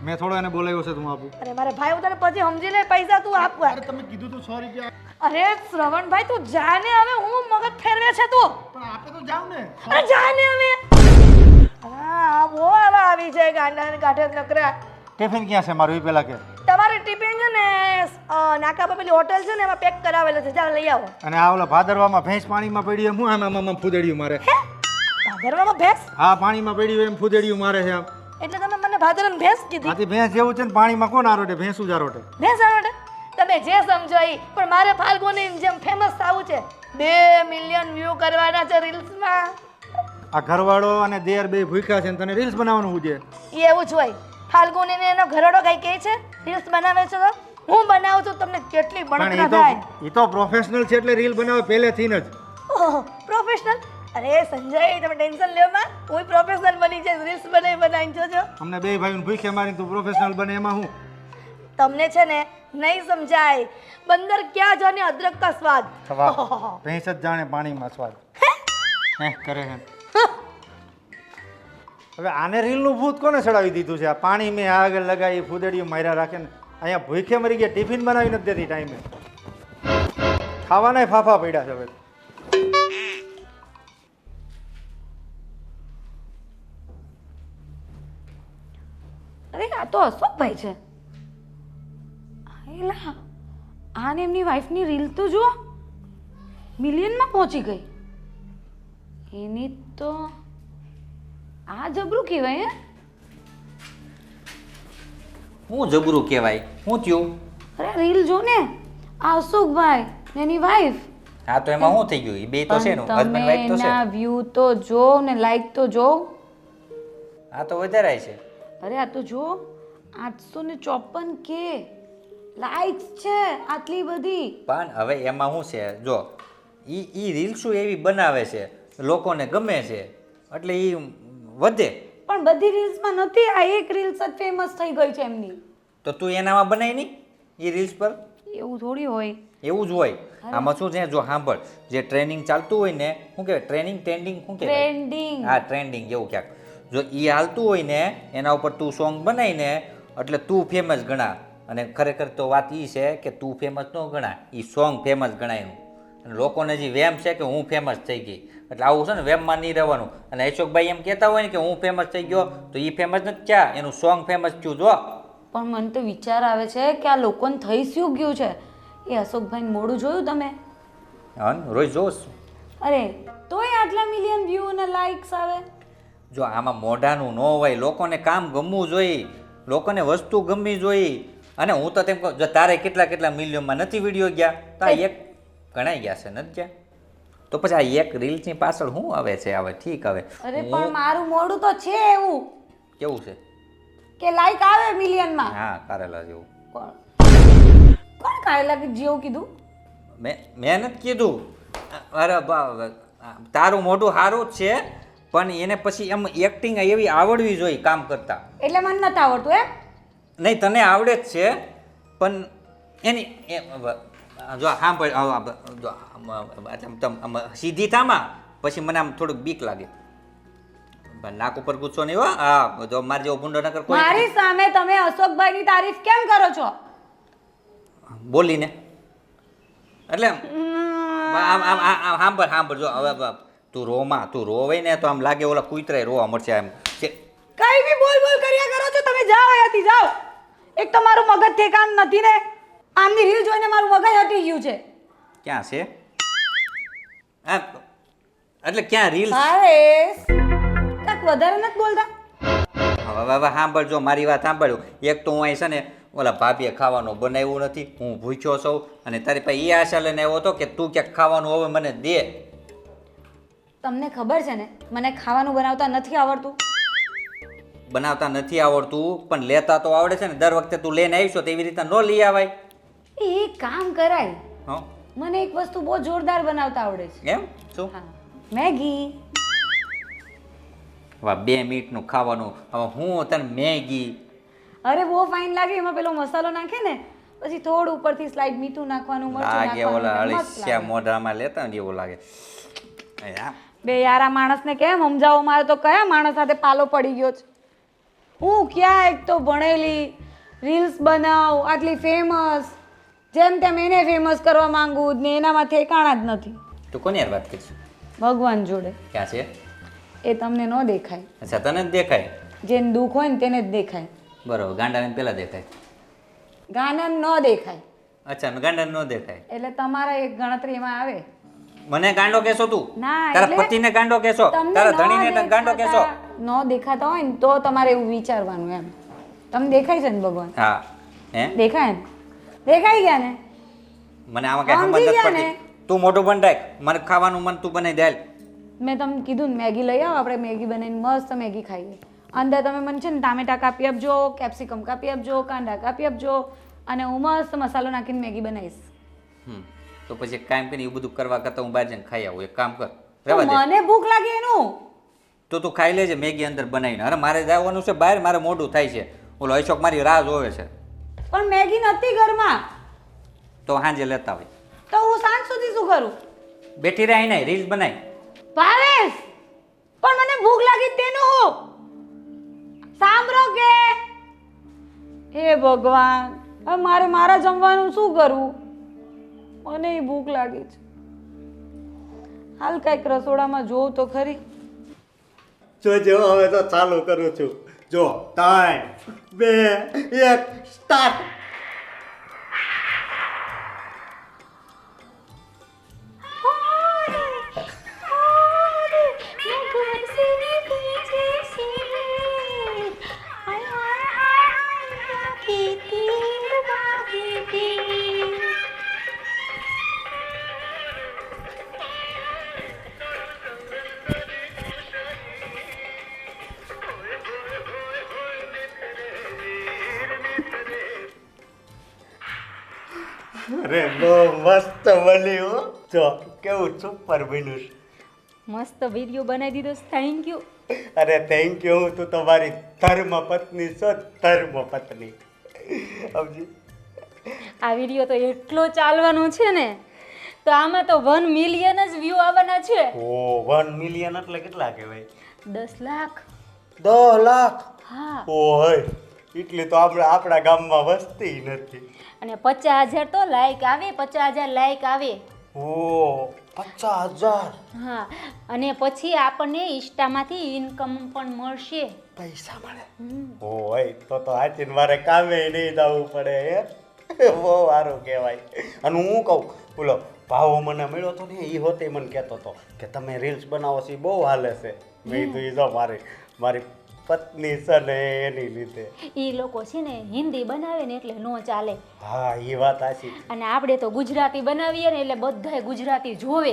F: મેં થોડો એને બોલાવ્યો છે, તું આપું.
A: અરે મારા ભાઈ, હું તને પછી સમજી લે, પૈસા તું આપ.
F: અરે તમે કીધું તું 100 રૂપિયા.
A: અરે શ્રવણભાઈ, તું જાને હવે, હું મગજ ફેરવે છે તું.
F: પણ આપે તો જાવ ને.
A: અરે જાને હવે. હા, બહુ આવા આવી છે ગાંડા ને કાઠે નકરા.
F: ટિફિન ક્યાં છે મારું, એ પહેલા કે.
A: તમારી ટિફિન છે ને નાકા પર પેલી હોટલ છે ને એમાં પેક કરાવેલો છે, ચાલ લઈ આવો.
F: અને આ ઓલા ભાદરવામાં ભેંસ પાણીમાં પડી એમ હું આમ ફૂદેડિયું મારે.
A: ભાદરવામાં ભેંસ?
F: હા, પાણીમાં પડી એમ ફૂદેડિયું મારે છે આમ.
A: એટલે તમે મને ભાદરવાની ભેંસ કીધી?
F: આથી ભેંસ જેવું છે ને, પાણીમાં કોણ આરોટે, ભેંસ જ આરોટે.
A: ભેંસ આરોટે? તમે જે સમજો ઈ, પણ મારે ફાલ્ગુની જેમ ફેમસ થવું છે. 2 મિલિયન વ્યૂ કરવાના છે રીલ્સમાં.
F: આ ઘરવાળો અને દેર બે ભૂખ્યા છે ને તને રીલ્સ બનાવવાનું છે.
A: ઈ એવું જ હોય. ફાલ્ગુની ને એનો ઘરડો કઈ કહે છે રીલ્સ બનાવે છે તો હું બનાવું છું, તમને કેટલી બળતરા થાય.
F: એ તો પ્રોફેશનલ છે એટલે રીલ બનાવે પહેલેથી જ.
A: ઓહ, પ્રોફેશનલ. અરે સંજય, તમે ટેન્શન લ્યો માં, હું પ્રોફેશનલ બની જઈશ. રીલ્સ બનાવીને જોજો.
F: અમને બે ભાઈઓને ભૂખ્યા મારી તું પ્રોફેશનલ બને એમાં હું.
A: તમને છે ને નહીં સમજાય. બંદર ક્યાં જાને અદરક કા સ્વાદ.
F: ભેંસ જ જાણે પાણીમાં સ્વાદ. હે કરે છે. હવે આને રીલનું ભૂત કોને ચડાવી દીધું છે? આ પાણી મેં આગળ લગાવી ફૂદડીયું માર્યા રાખે ને અહીંયા ભૂખે મરી ગયા, ટિફિન બનાવી નથી દેતી ટાઈમે. ખાવાના ફાફા પડ્યા છે હવે.
B: અરે આ તો અશોકભાઈ છે. એલા, આને એમની વાઈફની રીલ તો જુઓ, મિલિયનમાં પહોંચી ગઈ. એની તો આ જબરું કહેવાય.
E: હું જબરું કહેવાય, હું થયું?
B: અરે રીલ જો ને, આ અશોકભાઈ ને એની વાઈફ.
E: હા, તો એમાં શું થઈ ગયું? એ બે તો છે ને, હસબન્ડ વાઈફ તો છે.
B: એના વ્યૂ તો જો ને લાઈક તો જો.
E: આ તો વધારે છે.
B: અરે આ તો જો 854K લાઈક્સ છે આટલી બધી.
E: પણ હવે એમાં શું છે જો ઈ રીલ્સો એવી બનાવે છે લોકોને ગમે છે એટલે ઈ વધે.
B: પણ બધી રીલ્સમાં નથી, આ એક રીલ્સ જ ફેમસ થઈ ગઈ છે એમની.
E: તો તું એનામાં બનાવી નહીં એ રીલ્સ પર?
B: એવું થોડી હોય.
E: એવું જ હોય. આમાં શું છે જો સાંભળ, જે ટ્રેનિંગ ચાલતું હોય ને, શું કહેવાય ટ્રેનિંગ ટ્રેન્ડિંગ શું કહેવાય?
B: ટ્રેન્ડિંગ.
E: હા ટ્રેન્ડિંગ એવું ક્યાંક. જો એ હાલતું હોય ને એના ઉપર તું સોંગ બનાવીને એટલે તું ફેમસ ગણા. અને ખરેખર તો વાત એ છે કે તું ફેમસ ન ગણા, એ સોંગ ફેમસ ગણાયું. અને લોકોને જે વેમ છે કે હું ફેમસ થઈ ગઈ, એટલે આવું છે ને વેમમાં નહીં રહેવાનું. અને અશોકભાઈ એમ કહેતા હોય ને કે હું ફેમસ થઈ ગયો તો એ ફેમસ નથી ક્યાં, એનું સોંગ ફેમસ થયું જો.
B: પણ મને તો વિચાર આવે છે કે આ લોકોને થઈ શું ગયું છે. એ અશોકભાઈને મોઢું જોયું તમે?
E: હા રોજ જોશ.
B: અરે તોય આટલા મિલિયન વ્યૂ અને લાઇક્સ આવે.
E: જો આમાં મોઢાનું ન હોય, લોકોને કામ ગમવું જોઈએ, લોકોને વસ્તુ ગમવી જોઈએ. અને હું તો તેમ કહું જો તારે કેટલા મિલિયનમાં નથી વિડીયો ગયા, તો આ એક ગણાઈ ગયા છે નથી ગયા, તો પછી આ એક રીલ્સની પાછળ શું આવે છે? હવે ઠીક હવે
B: અરે પણ મારું મોઢું તો છે એવું
E: કેવું છે
B: કે લાઈક આવે મિલિયનમાં.
E: હા કારેલા જેવું.
B: કોણ કારેલા જેવું કીધું?
E: મેં નથી કીધું. અરે તારું મોઢું સારું જ છે પણ એને પછી એમ એક્ટિંગ એવી આવડવી જોઈએ કામ કરતા.
B: એટલે મને નથી આવડતું એમ?
E: નહીં તને આવડે જ છે પણ એની જો સાંભળ જો સીધી થામાં પછી મને આમ થોડુંક બીક લાગે. નાક ઉપર ગુસ્સો નહીં હો. હા જો મારે જેવો ભૂંડો નકર કોઈ
B: મારી સામે તમે અશોકભાઈની તારીફ કેમ કરો છો?
E: બોલીને એટલે સાંભળ જો હવે તું રોવે ને તો આમ લાગે ઓલા કૂતરાય રોવા મળશે એમ.
B: કઈ બી બોલ કર્યા કરો છો તમે. જાઓ અહીંયાથી જાઓ. એક તો મારું મગજ ઠેકાણ નથી ને, આમની રીલ જોઈને મારું મગજ હટી ગયું છે.
E: ક્યાં છે એટલે ક્યાં રીલ?
B: ભાવેશ કાક વધારે નથી બોલતા.
E: હવે સાંભળ જો મારી વાત સાંભળ્યું. એક તો હું અહીં છે ને ઓલા ભાભીએ ખાવાનું બનાવ્યું નથી, હું ભૂખ્યો છું અને તારી પાસે એ આશા લઈને આવ્યો હતો કે તું ક્યાંક ખાવાનું હવે મને દે.
B: તમને ખબર છે ને મને ખાવાનું બનાવતા નથી આવડતું.
E: બનાવતા નથી આવડતું પણ લેતા તો આવડે છે ને. દર વખતે તું લઈને આવીશો તો એવી રીતના ન લઈ આવાય.
B: એ કામ કરાય.
E: હા
B: મને એક વસ્તુ બહુ જોરદાર બનાવતા આવડે છે.
E: એમ શું?
B: હા મેગી.
E: વાહ 2 મિનિટનું ખાવાનું. હવે હું તને મેગી.
B: અરે બહુ ફાઇન લાગે. એમાં પેલો મસાલો નાખે ને પછી થોડું ઉપરથી સ્લાઇડ મીઠું નાખવાનું, મરચું
E: લાગે ઓલા
B: નાખવાનું.
E: અળસિયા મોઢામાં લેતા ને એવું લાગે.
B: બે યાર આ માણસને કેમ સમજાવો? મારે તો કયા માણસ સાથે પાલો પડી ગયો છે. હું ક્યાં એક તો ભણેલી, રીલ્સ બનાવ, આટલી ફેમસ, જેમ તેમ એને ફેમસ કરવા માંગુ ને એનામાં ઠેકાણા જ નથી.
E: તું કોની યાર વાત કરીશ?
B: ભગવાન જોડે.
E: ક્યાં છે?
B: એ તમને ન દેખાય.
E: અચ્છા તને જ દેખાય?
B: જેને દુઃખ હોય ને તેને જ દેખાય.
E: બરોબર. ગાંડાને પેલા દેખાય?
B: ગાનન ન દેખાય.
E: અચ્છા ગાંડાને ન દેખાય
B: એટલે તમારા એક ગણતરી એમાં આવે.
E: મને ગાંડો કહેશો તું?
B: ના,
E: તારા
B: એટલે
E: પતિને ગાંડો કહેશો?
B: તમને
E: તારા
B: ન
E: ધણીને ગાંડો કહેશો?
B: ન દેખાતા હોય ને તો તમારે એવું વિચારવાનું એમ. તમને દેખાય છે ને ભગવાન?
E: હા હે
B: દેખાય ને? દેખાઈ ગયા ને?
E: મને આમાં કઈ સમજ
B: સમજી
E: નથી
B: ગયા
E: પડતી.
B: ને?
E: તું મોઢું બંધ રાખ. મને ખાવાનું મન તું બનાવી દે.
B: મેં તમને કીધું ને મેગી લઈ આવો, આપણે મેગી બનાવીને મસ્ત મેગી ખાઈએ. અંદર તમે મને છે ને ટામેટા કાપી આપજો, કેપ્સિકમ કાપી આપજો, કાંદા કાપી આપજો અને હું મસ્ત મસાલો નાખીને મેગી બનાવીશ.
E: તો પછી એક કામ કરીને એવું બધું કરવા કરતા હું બહાર જઈને ખાઈ આવું. એક કામ કર,
B: તો
E: રહેવા દે.
B: મને ભૂખ લાગે એનું.
E: તો તું ખાઈ લેજે મેગી અંદર બનાવીને. અરે મારે જવાનું છે બહાર, મારે મોઢું થાય છે. ઓલો અશોક મારી રાહ જોવે છે.
B: પણ મેગી નથી ઘરમાં.
E: તો સાંજે લેતા હોય.
B: તો હું સાંજ સુધી શું કરું?
E: બેઠી રહી નહીં, રીલ્સ બનાવી.
B: ભાવેશ પણ મને ભૂખ લાગી તેનું સાંભળો કે. હે ભગવાન, હવે મારે મારા જમવાનું શું કરવું? મને ભૂખ લાગી છે. હાલ કઈક રસોડામાં જોઉં તો ખરી.
F: જો હવે તો ચાલુ કરું છું. જો 3 2 1 સ્ટાર્ટ.
D: અરે બહુ મસ્ત બની હો. જો કેવું સુપર બન્યું છે.
C: મસ્ત વિડીયો બનાવી દીધો, થેન્ક યુ.
D: અરે થેન્ક યુ. હું તું તમારી ધર્મ પત્ની છો, ધર્મ પત્ની. સમજી?
C: આ વિડીયો તો એટલો ચાલવાનો છે ને, તો આમાં તો 1 મિલિયન જ વ્યૂ આવવાના છે.
D: ઓ 1 મિલિયન એટલે કેટલા કહેવાય?
C: 10 લાખ.
D: 10 લાખ.
C: હા.
D: ઓય એટલી તો આપણા ગામમાં વસ્તી નથી.
C: અને 50,000 તો લાઈક આવે, 50,000 લાઈક આવે.
D: ઓ 50,000
C: હા, અને પછી આપણને ઇન્સ્ટામાંથી ઇન્કમ પણ મળશે.
D: પૈસા મળે. ઓય તો આચીન મારે કામે નહીં જવું પડે હે. બહુ સારું કહેવાય. અને હું કહું બોલો ભાવો મને મળ્યો તો ને એ હોતે મને કહેતો હતો કે તમે રીલ્સ બનાવો છો એ બહુ હાલે છે. મેં કીધું એ જો મારી પત્ની છે ને એની લીધે.
C: એ લોકો છે ને હિન્દી બનાવે ને એટલે નો ચાલે.
D: હા એ વાત સાચી.
C: અને આપણે તો ગુજરાતી બનાવીએ ને એટલે બધાય ગુજરાતી જોવે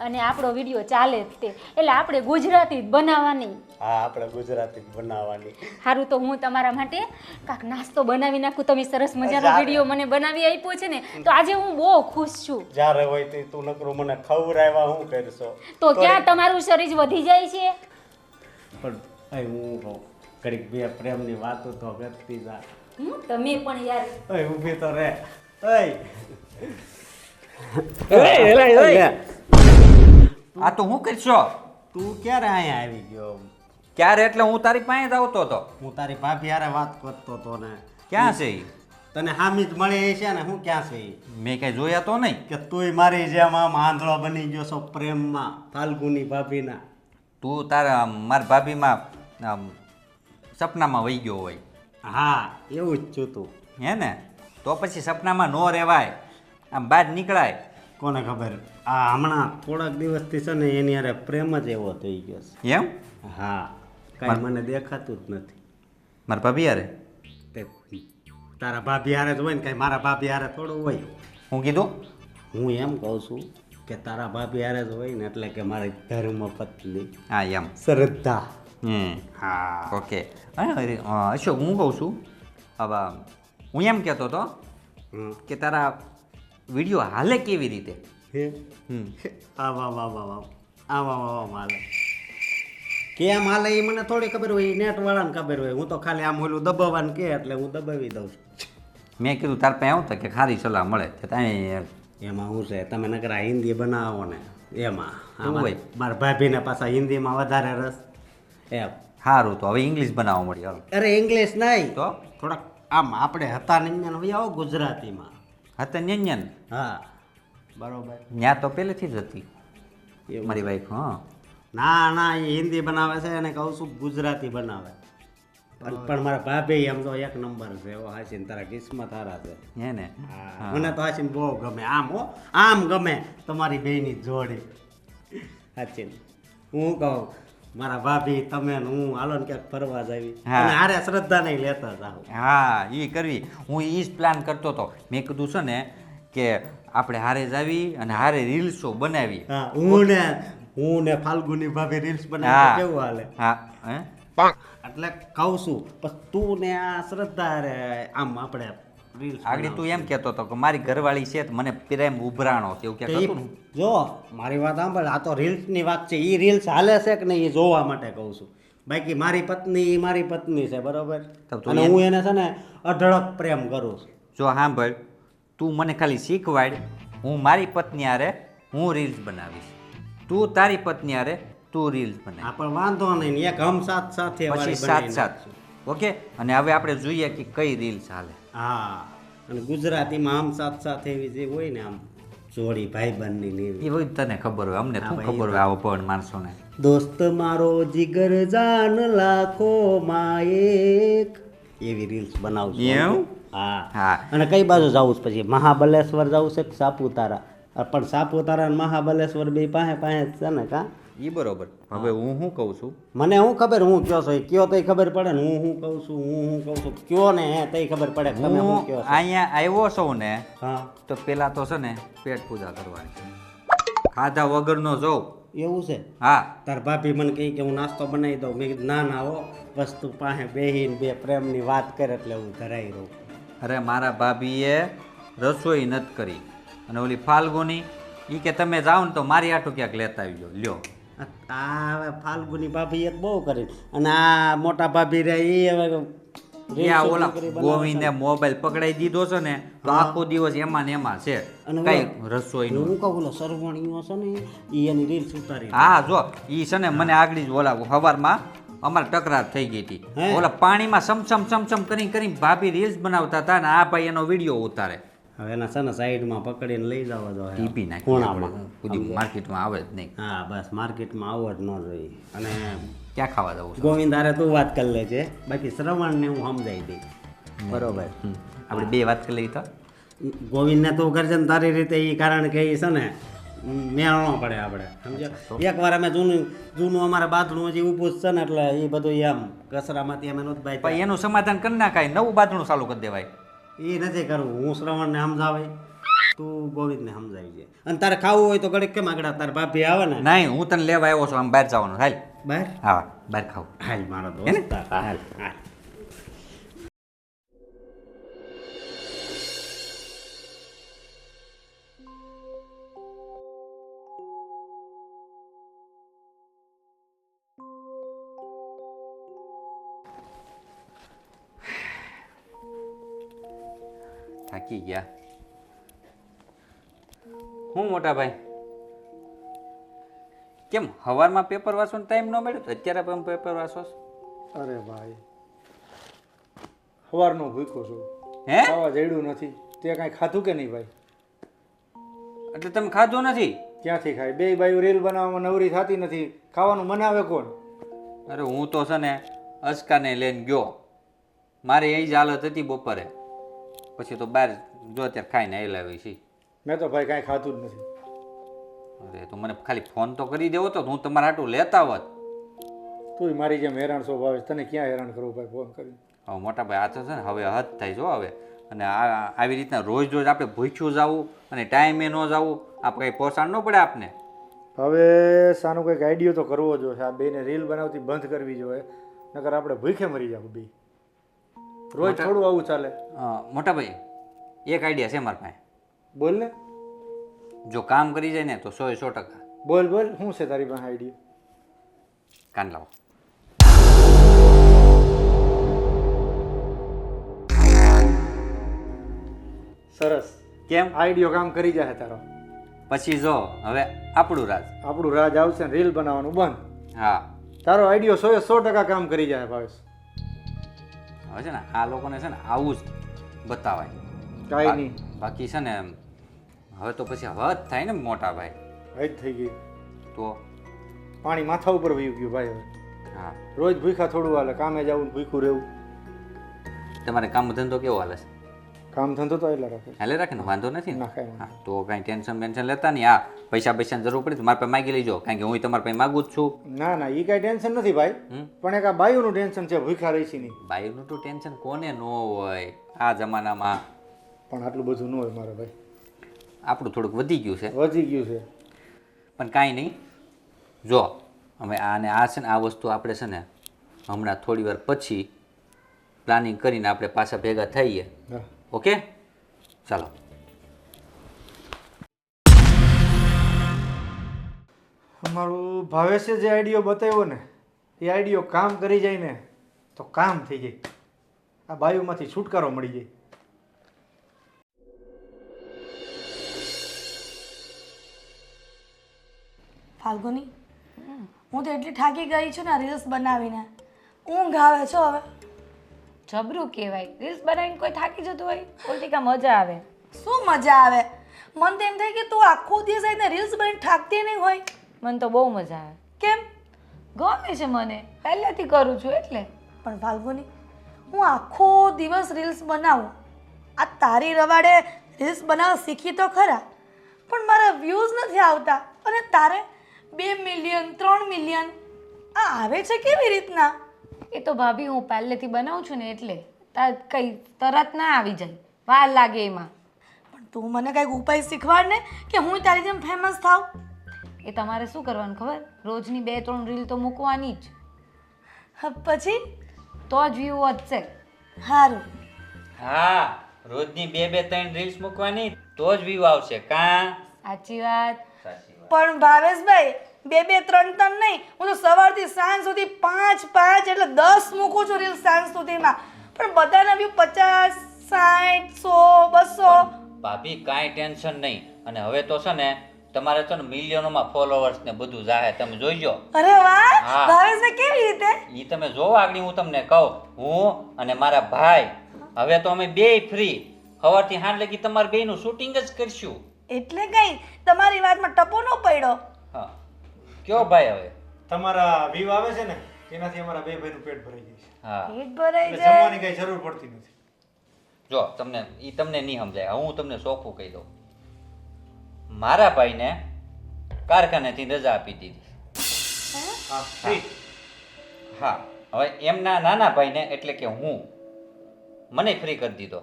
C: અને આપણો વિડીયો ચાલે જ તે, એટલે આપણે ગુજરાતી જ બનાવવાની.
D: હા આપણે ગુજરાતી જ બનાવવાની.
C: સારું, તો હું તમારા માટે કાંક નાસ્તો બનાવી નાખું. તમે સરસ મજાનો વિડીયો મને બનાવી આપ્યો છે ને, તો આજે હું બહુ ખુશ છું.
D: જ્યારે હોય તો તું નકરું મને ખવડાવ્યા શું કરશો?
C: તો ક્યાં તમારું શરીર વધી જાય છે?
D: પણ હું કહું ઘડીક બે પ્રેમની વાતો તો કરતી જા.
C: તમે પણ યાર.
D: ઓય ઊભી તો રે.
E: આ તો હું કરશો?
D: તું ક્યારે અહીંયા આવી ગયો?
E: ક્યારે એટલે હું તારી પાસે જ આવતો હતો.
D: હું તારી ભાભી હારે વાત કરતો હતો ને.
E: ક્યાં છે ઈ?
D: તને હામી જ મળી છે ને? હું ક્યાં છે ઈ?
E: મેં કઈ જોયા તો નહીં.
D: કે તુંય મારી જેમ આમ આંધળો બની ગયો છો પ્રેમમાં ફાલ્ગુની ભાભીના.
E: તું તારા મારી ભાભીમાં સપનામાં વહી ગયો હોય.
D: હા એવું જ છું તું.
E: હે ને? તો પછી સપનામાં ન રહેવાય, આમ બહાર નીકળાય.
D: કોને ખબર આ હમણાં થોડાક દિવસથી છે ને એની હારે પ્રેમ જ એવો થઈ ગયો છે.
E: એમ?
D: હા કાંઈ મને દેખાતું જ નથી.
E: મારા ભાભી યારે?
D: તે તારા ભાભી હારે જ હોય ને, કાંઈ મારા ભાભી હારે થોડું હોય.
E: હું કીધું?
D: હું એમ કહું છું કે તારા ભાભી હારે જ હોય ને, એટલે કે મારી ધર્મ પત્ની
E: હા એમ.
D: શ્રદ્ધા.
E: હા ઓકે. અશોક હું કહું છું, હવે હું એમ કહેતો હતો કે તારા વિડીયો હાલે કેવી રીતે?
D: હે આવા વાહ વાહ વાહ આવા વાહ માલે કેમ હાલે એ મને થોડી ખબર હોય, નેટ વાળાને ખબર હોય. હું તો ખાલી આમ ઓલું દબાવવાનું કે એટલે હું દબાવી દઉં છું.
E: મેં કીધું તાર પાસે આવું કે ખારી સલાહ મળે કે ત્યાં
D: એમાં શું છે, તમે નકરા હિન્દી બનાવો ને એમાં
E: એવું હોય.
D: મારા ભાભીને પાછા હિન્દીમાં વધારે રસ એમ.
E: સારું, તો હવે ઇંગ્લિશ બનાવવા મળી. હાલો.
D: અરે ઇંગ્લિશ નહીં
E: તો
D: થોડાક આમ આપણે હતા નિંજન ભાઈ આવો ગુજરાતીમાં.
E: હતા ન્યન
D: હા બરોબર.
E: ત્યાં તો પહેલેથી જ હતી
D: એવું.
E: મારી વાઈફ. હા
D: ના ના એ હિન્દી બનાવે છે અને કહું છું ગુજરાતી બનાવે. પણ મારા ભાભી એમ તો એક નંબર છે. એવો હાસીન તારા કિસ્મત હારા છે.
E: હે ને?
D: હા, મને તો હાસીન બહુ ગમે. આમ હો આમ ગમે તમારી બેયની જોડી. હાચીન હું કહું મારા ભાભી તમે ને હું હાલો ને ક્યાંક ફરવા જાવી
E: હા.
D: અને હારે શ્રદ્ધા નહીં લેતા જાવ.
E: હા એ કરવી. હું એ જ પ્લાન કરતો હતો. મેં કીધું છે ને કે આપણે હારે જ આવી અને હારે રીલ્સો બનાવી.
D: હા હું ને ફાલ્ગુની ભાભી રીલ્સ
E: હા
D: બનાવે કેવું હાલે?
E: હા હે
D: એટલે કહું છું બસ તું ને આ શ્રદ્ધા રે આમ આપણે રીલ્સ
E: આગળ તું એમ કહેતો હતો કે મારી ઘરવાળી છે તો મને પ્રેમ ઉભરાણો છે એવું ક્યાંક હતું ને?
D: જો મારી વાત સાંભળ, આ તો રીલ્સની વાત છે. એ રીલ્સ હાલે છે કે નહીં એ જોવા માટે કહું છું. બાકી મારી પત્ની મારી પત્ની છે બરોબર.
E: તો તું
D: અને હું એને છે ને અઢળક પ્રેમ કરું છું.
E: જો સાંભળ, તું મને ખાલી શીખવાડ. હું મારી પત્ની હારે હું રીલ્સ બનાવીશ, તું તારી પત્ની હારે તું રીલ્સ બનાવી.
D: હા પણ વાંધો નહીં એક હમ સાથ સાથે
E: પછી
D: વાળી
E: સાત
D: બનાવી
E: સાત.
D: નાખશું.
E: ઓકે. અને હવે આપણે જોઈએ કે કઈ રીલ્સ હાલે.
D: હા અને ગુજરાતીમાં હમ સાથ સાથે એવી જે હોય ને આમ જોડી ભાઈબંધની ને એવી.
E: એ હોય તને ખબર હોય, અમને શું
D: હા,
E: ખબર હોય આવો પણ માણસોને.
D: દોસ્ત મારો જીગર જાન લાખોમાં એક એવી રીલ્સ બનાવશું.
E: એવું?
D: હા
E: હા.
D: અને કઈ બાજુ જવું છે પછી? મહાબલેશ્વર જવું છે કે સાપુતારા? પણ સાપુતારા અને મહાબલેશ્વર બે પાસે જ છે ને કા?
E: એ બરોબર. હવે હું શું કહું છું,
D: મને હું ખબર હું કયો છો કયો તઈ ખબર પડે ને હું કહું છું હું કહું છું કયો ને હે તઈ ખબર પડે કે તમે હું
E: હું
D: કયો છો.
E: અહીંયા આવ્યો છું ને
D: હા
E: તો પેલા તો છે ને પેટ પૂજા કરવાની છે. ખાધા વગરનો જોઉં.
D: એવું છે?
E: હા
D: તાર ભાભી મને કહી કે હું નાસ્તો બનાવી દઉં. મેં કીધું ના ના હો વસ્તુ પાસે બેહીને બે પ્રેમની વાત કરે એટલે હું ધરાઈ રહું.
E: અરે મારા ભાભીએ રસોઈ નથી કરી, અને ઓલી ફાલ્ગુની એ કે તમે જાઓ ને તો મારી આટું ક્યાંક લેતા આવજો લ્યો.
D: આ હવે ફાલ્ગુની ભાભી એક બહુ કરી અને આ મોટા ભાભી રે એ હવે
E: ત્યાં ઓલા ગોવિંદે મોબાઈલ પકડાઈ દીધો છે ને તો આખો દિવસ એમાં ને એમાં છે કઈ રસોઈનું.
D: હું કહું ઓલો સરવણીઓ છે ને એ એની રીલ્સ ઉતારી.
E: હા જો ઈ છે ને મને આગળ જ ઓલા સવારમાં અમારે તકરાર થઈ ગઈ હતી. ઓલા પાણીમાં સમસમ સમસમ કરીને ભાભી રીલ્સ બનાવતા હતા ને આ ભાઈ એનો વિડીયો ઉતારે.
D: હવે એના છે ને સાઈડમાં પકડીને લઈ જવા દો.
E: ટીપી નાખી
D: ખૂણામાં.
E: બધી માર્કેટમાં આવે જ નહીં.
D: હા બસ માર્કેટમાં આવો જ ન જોઈએ. અને
E: ક્યાં ખાવા જવું છે?
D: ગોવિંદ હારે તું વાત કરી લેજે, બાકી શ્રવણને હું સમજાવી દઈ. બરોબર.
E: આપણે બે વાત કરી લઈએ તો.
D: ગોવિંદને તું કરજે ને તારી રીતે એ, કારણ કે એ છે ને મેળનો પડે આપણે સમજો. એકવાર અમે જૂનું અમારે બાથરૂમ હજી ઊભું જ છે ને એટલે એ બધું એમ કચરામાંથી અમે નહોતું
E: પણ
D: બાય.
E: એનું સમાધાન કરી નાખાય, નવું બાથરૂમ ચાલુ કરી દેવાય.
D: એ નથી કરવું. હું શ્રવણને સમજાવે, તું ગોવિંદને સમજાવી છે. અને તારે ખાવું હોય તો ઘડીક કેમ આગળ તારે ભાભી આવે ને.
E: નહીં, હું તને લેવા આવ્યો છું, આમ બહાર જવાનું. હાલ
D: બહાર
E: હા બહાર ખાવું.
D: હાલ મારો દોસ્ત હાલ હાલ.
E: થાકી ગયા. હું મોટા ભાઈ કેમ સવારમાં પેપર વાંચવાનો ટાઈમ ન મળ્યો તો અત્યારે પણ પેપર વાંચો છો?
F: અરે ભાઈ સવારનો ભૂખ્યો છું,
E: હે
F: ખાવા જડ્યું નથી. તે કાંઈ ખાધું કે નહીં ભાઈ?
E: એટલે તમે ખાધું નથી?
F: ક્યાંથી ખાય? બે બાયું રીલ બનાવવામાં નવરી થતી નથી, ખાવાનું બનાવે કોણ?
E: અરે હું તો છે ને અસ્કાને લઈને ગયો, મારી એ જ હાલત હતી બપોરે, પછી તો બહાર જો અત્યારે ખાઈને આવેલા છીએ.
F: મેં તો ભાઈ કાંઈ ખાધું જ નથી.
E: અરે તો મને ખાલી ફોન તો કરી દેવો તો હું તમારા હાટું લેતા હોત.
F: તું મારી જેમ હેરાન છો ભાવેશ, તને ક્યાં હેરાન કરવું ભાઈ ફોન કરી?
E: હવે મોટા ભાઈ આ તો છે ને હવે હદ થાય જો હવે. અને આવી રીતના રોજ રોજ આપણે ભૂખ્યું જવું અને ટાઈમે ન જવું, આપણે કંઈ પોસાણ ન પડે આપને.
F: હવે સાનું કંઈક આઈડિયો તો કરવો જોઈએ. આ બેને રીલ બનાવતી બંધ કરવી જોઈએ, નકર આપણે ભૂખે મરી જાવ બે. રોજ થોડું આવું ચાલે.
E: મોટા ભાઈ એક આઈડિયા છે મારા પાસે.
F: બોલ ને.
E: જો કામ કરી જાય ને તો 100%
F: બોલ બોલ, શું છે તારી પાસે આઈડિયો?
E: કાન લાવો.
F: સરસ.
E: કેમ?
F: આઈડિયો કામ કરી જાય તારો.
E: પછી જો હવે આપણું રાજ.
F: આપણું રાજ આવશે ને રીલ બનાવવાનું બંધ.
E: હા
F: તારો આઈડિયો 100% કામ કરી જાય ભાવેશ.
E: હવે છે ને આ લોકોને છે ને આવું જ બતાવાય.
F: કાંઈ નહીં.
E: બાકી છે ને હવે તો પછી હદ થાય ને મોટા ભાઈ.
F: હદ થઈ ગઈ
E: તો
F: પાણી માથા ઉપર વહી ગયું ભાઈ. હવે
E: હા
F: રોજ ભૂખા થોડું હાલે, કામે જવું ને ભૂખું રહેવું.
E: તમારે કામ ધંધો કેવો હાલે છે?
F: કામ ધંધો તો એટલા રાખે.
E: હાલે રાખે ને, વાંધો નથી ને?
F: ના કાંઈ
E: હા તો કાંઈ ટેન્શન લેતા નહીં. હા પૈસાની જરૂર પડી તો મારા પાસે માગી લેજો, કારણ કે હું તમારા પાસે માગું જ છું.
F: ના ના, એ કાંઈ ટેન્શન નથી ભાઈ. પણ એક આ બાયુનું ટેન્શન છે, ભૂખા રહી છે નહીં.
E: બાઈનું તો ટેન્શન કોને ન હોય આ જમાનામાં.
F: પણ આટલું બધું ન હોય મારા ભાઈ.
E: આપણું થોડુંક વધી ગયું છે,
F: વધી ગયું છે.
E: પણ કાંઈ નહીં. જો અમે આને આ છે ને આ વસ્તુ આપણે છે ને હમણાં થોડી વાર પછી પ્લાનિંગ કરીને આપણે પાછા ભેગા થઈએ.
F: હા.
E: ઓકે ચાલો.
F: અમારું ભાવેશે જે આઈડિયો બતાવ્યો ને એ આઈડિયો કામ કરી જાય ને તો કામ થઈ જાય. આ બાયુમાંથી છુટકારો મળી જાય.
A: ફાલ્ગુની, હું તો એટલી થાકી ગઈ છું ને રીલ્સ બનાવીને, ઊંઘ આવે છે હવે.
B: જબરું કહેવાય. રીલ્સ બનાવીને કોઈ થાકી જતું હોય, પોલિટિકા મજા આવે.
A: શું મજા આવે? મને તો એમ થાય કે તું આખો દિવસ આવીને રીલ્સ બનાવીને થાકતી નહીં હોય.
B: મને તો બહુ મજા આવે.
A: કેમ?
B: ગમે છે મને, પહેલેથી કરું છું એટલે.
A: પણ ફાલ્ગુની, હું આખો દિવસ રીલ્સ બનાવું, આ તારી રવાડે રીલ્સ બનાવવા શીખી તો ખરા, પણ મારા વ્યૂઝ નથી આવતા. અને તારે 2 મિલિયન 3 મિલિયન આ આવે છે કેવી રીતના?
B: એ તો ભાભી હું પહેલેથી બનાવું છું ને એટલે કંઈ તરત ના આવી જાય, વાર લાગે એમાં.
A: પણ તું મને કંઈક ઉપાય શીખવાડ ને કે હું તારી જેમ ફેમસ થાવ.
B: એ તમારે શું કરવાનું ખબર? રોજની 2-3 રીલ તો મૂકવાની જ,
A: પછી
B: તો જ વ્યૂ વધશે.
A: સારું.
E: હા રોજની 2-3 રીલ્સ મૂકવાની તો જ વ્યૂ આવશે કાં
B: સાચી વાત.
E: સાચી વાત.
A: પણ ભાવેશભાઈ 2-3 નહીં, હું તો સવારથી સાંજ સુધી 5 એટલે 10 મૂકું છું રીલ્સ સાંજ સુધીમાં, પણ બધાના વ્યૂ 50, 60, 100, 200.
E: ભાભી કાંઈ ટેન્શન નહીં. અને હવે તો છે ને તમારે તો ને મિલિયનોમાં ફોલોવર્સ ને બધું જાહે, તમે જોઈજો.
A: અરે વાહ,
E: હા.
A: ભાવેશભાઈ કેવી રીતે?
E: ઈ તમે જોવો આગળ હું તમને કહું, હું અને મારા ભાઈ હવે તો અમે બેય ફ્રી સવારથી સાંજ લગી તમારે બેયનું શૂટિંગ જ કરશું.
A: એટલે કઈ તમારી વાતમાં ટપો ન પડ્યો.
E: હા કયો ભાઈ હવે?
F: તમારા વ્યૂ આવે છે ને એનાથી અમારા બે ભાઈનું પેટ ભરાઈ જાય છે.
E: હા
A: પેટ ભરાઈ
F: એટલે
A: જાય.
F: જમવાની કઈ જરૂર પડતી નથી.
E: જો તમને નહીં સમજાય, હું તમને ચોખ્ખું કહી દઉં. મારા ભાઈને કારખાનેથી રજા આપી દીધી.
F: હા ફ્રી.
E: હા હવે એમના નાના ભાઈને એટલે કે હું મને ફ્રી કરી દીધો.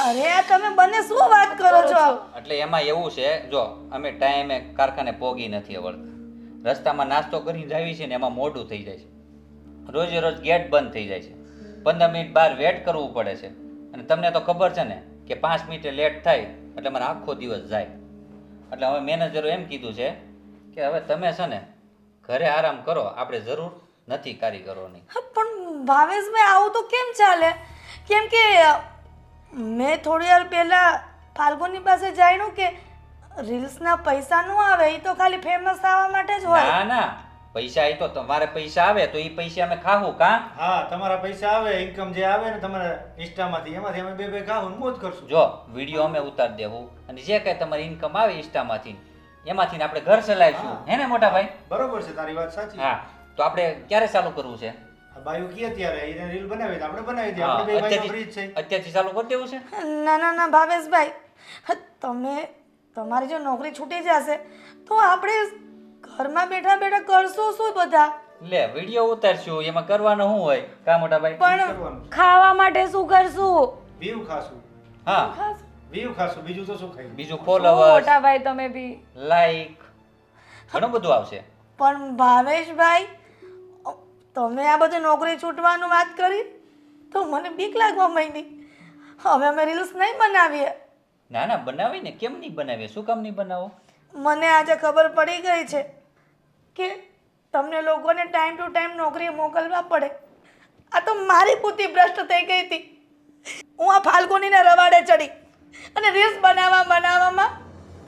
A: અરે આ તમે બંને શું વાત કરો છો?
E: એટલે એમાં એવું છે, જો અમે ટાઈમે કારખાને પોગી નથી આવડતા, રસ્તામાં નાસ્તો કરીને જાવી છે ને એમાં મોડું થઈ જાય છે, રોજે રોજ ગેટ બંધ થઈ જાય છે, 15 મિનિટ બહાર વેટ કરવું પડે છે. અને તમને તો ખબર છે ને કે 5 મિનિટે લેટ થાય એટલે મારે આખો દિવસ જાય. એટલે હવે મેનેજરો એમ કીધું છે કે હવે તમે છે ને ઘરે આરામ કરો, આપણે જરૂર નથી કારીગરોની.
A: હા, પણ ભાવેશભાઈ આવું તો કેમ ચાલે? કેમ કે મેં થોડી વાર પહેલા ફાલ્ગુની પાસે જાણ્યું કે રીલ્સના પૈસા ન આવે, એ તો ખાલી ફેમસ થવા માટે જ હોય.
E: ના ના, પૈસા એ તો તમારે પૈસા આવે તો એ પૈસા અમે ખાવું કાં?
F: હા તમારા પૈસા આવે, ઇન્કમ જે આવે ને તમારા ઇન્સ્ટામાંથી એમાંથી અમે બે ખાવું ને મોજ કરશું.
E: જો વિડીયો અમે ઉતારી દેવું અને જે કઈ તમારી ઇન્કમ આવે ઇન્સ્ટામાંથી એમાંથી આપણે ઘર ચલાવીશું. હે ને મોટા ભાઈ?
F: બરોબર છે તારી વાત સાચી.
E: હા તો આપણે ક્યારે ચાલુ કરવું છે?
F: આ બાયું કીએ ત્યારે એને રીલ બનાવી દે, આપણે બનાવી દઈએ.
E: હા,
F: આપણે બે ભાઈનો ફ્રી જ
E: અત્યારથી
F: છે.
E: અત્યારથી ચાલુ કરી દેવું છે?
A: ના ના ના ભાવેશભાઈ, તમારી જો નોકરી છૂટી જશે તો આપણે ઘરમાં બેઠા બેઠા કરશું શું બધા?
E: લે વિડીયો ઉતારશું, એમાં કરવાનું શું હોય કા મોટા ભાઈ?
A: પણ
F: કરવાનું.
B: ખાવા માટે શું કરશું?
F: વ્યૂ ખાશું.
E: હા
F: વ્યૂ ખાશું, બીજું તો શું ખાઈ?
E: બીજું
B: શું
E: ફોલોવર્સ,
B: મોટા ભાઈ તમે બી.
E: લાઈક, ઘણું બધું આવશે.
A: પણ ભાવેશભાઈ, તમે આ બધું નોકરી છૂટવાનું વાત કરી તો મને બીક લાગવા માંડી. હવે અમે રીલ્સ નહીં બનાવીએ.
E: ના ના બનાવીને કેમ નહીં બનાવીએ? શું કામ નહીં બનાવો?
A: મને આજે ખબર પડી ગઈ છે કે તમને લોકોને ટાઈમ ટુ ટાઈમ નોકરીએ મોકલવા પડે. આ તો મારી બુદ્ધિ ભ્રષ્ટ થઈ ગઈ હતી. હું આ ફાલ્ગુનીને રવાડે ચડી અને રીલ્સ બનાવવામાં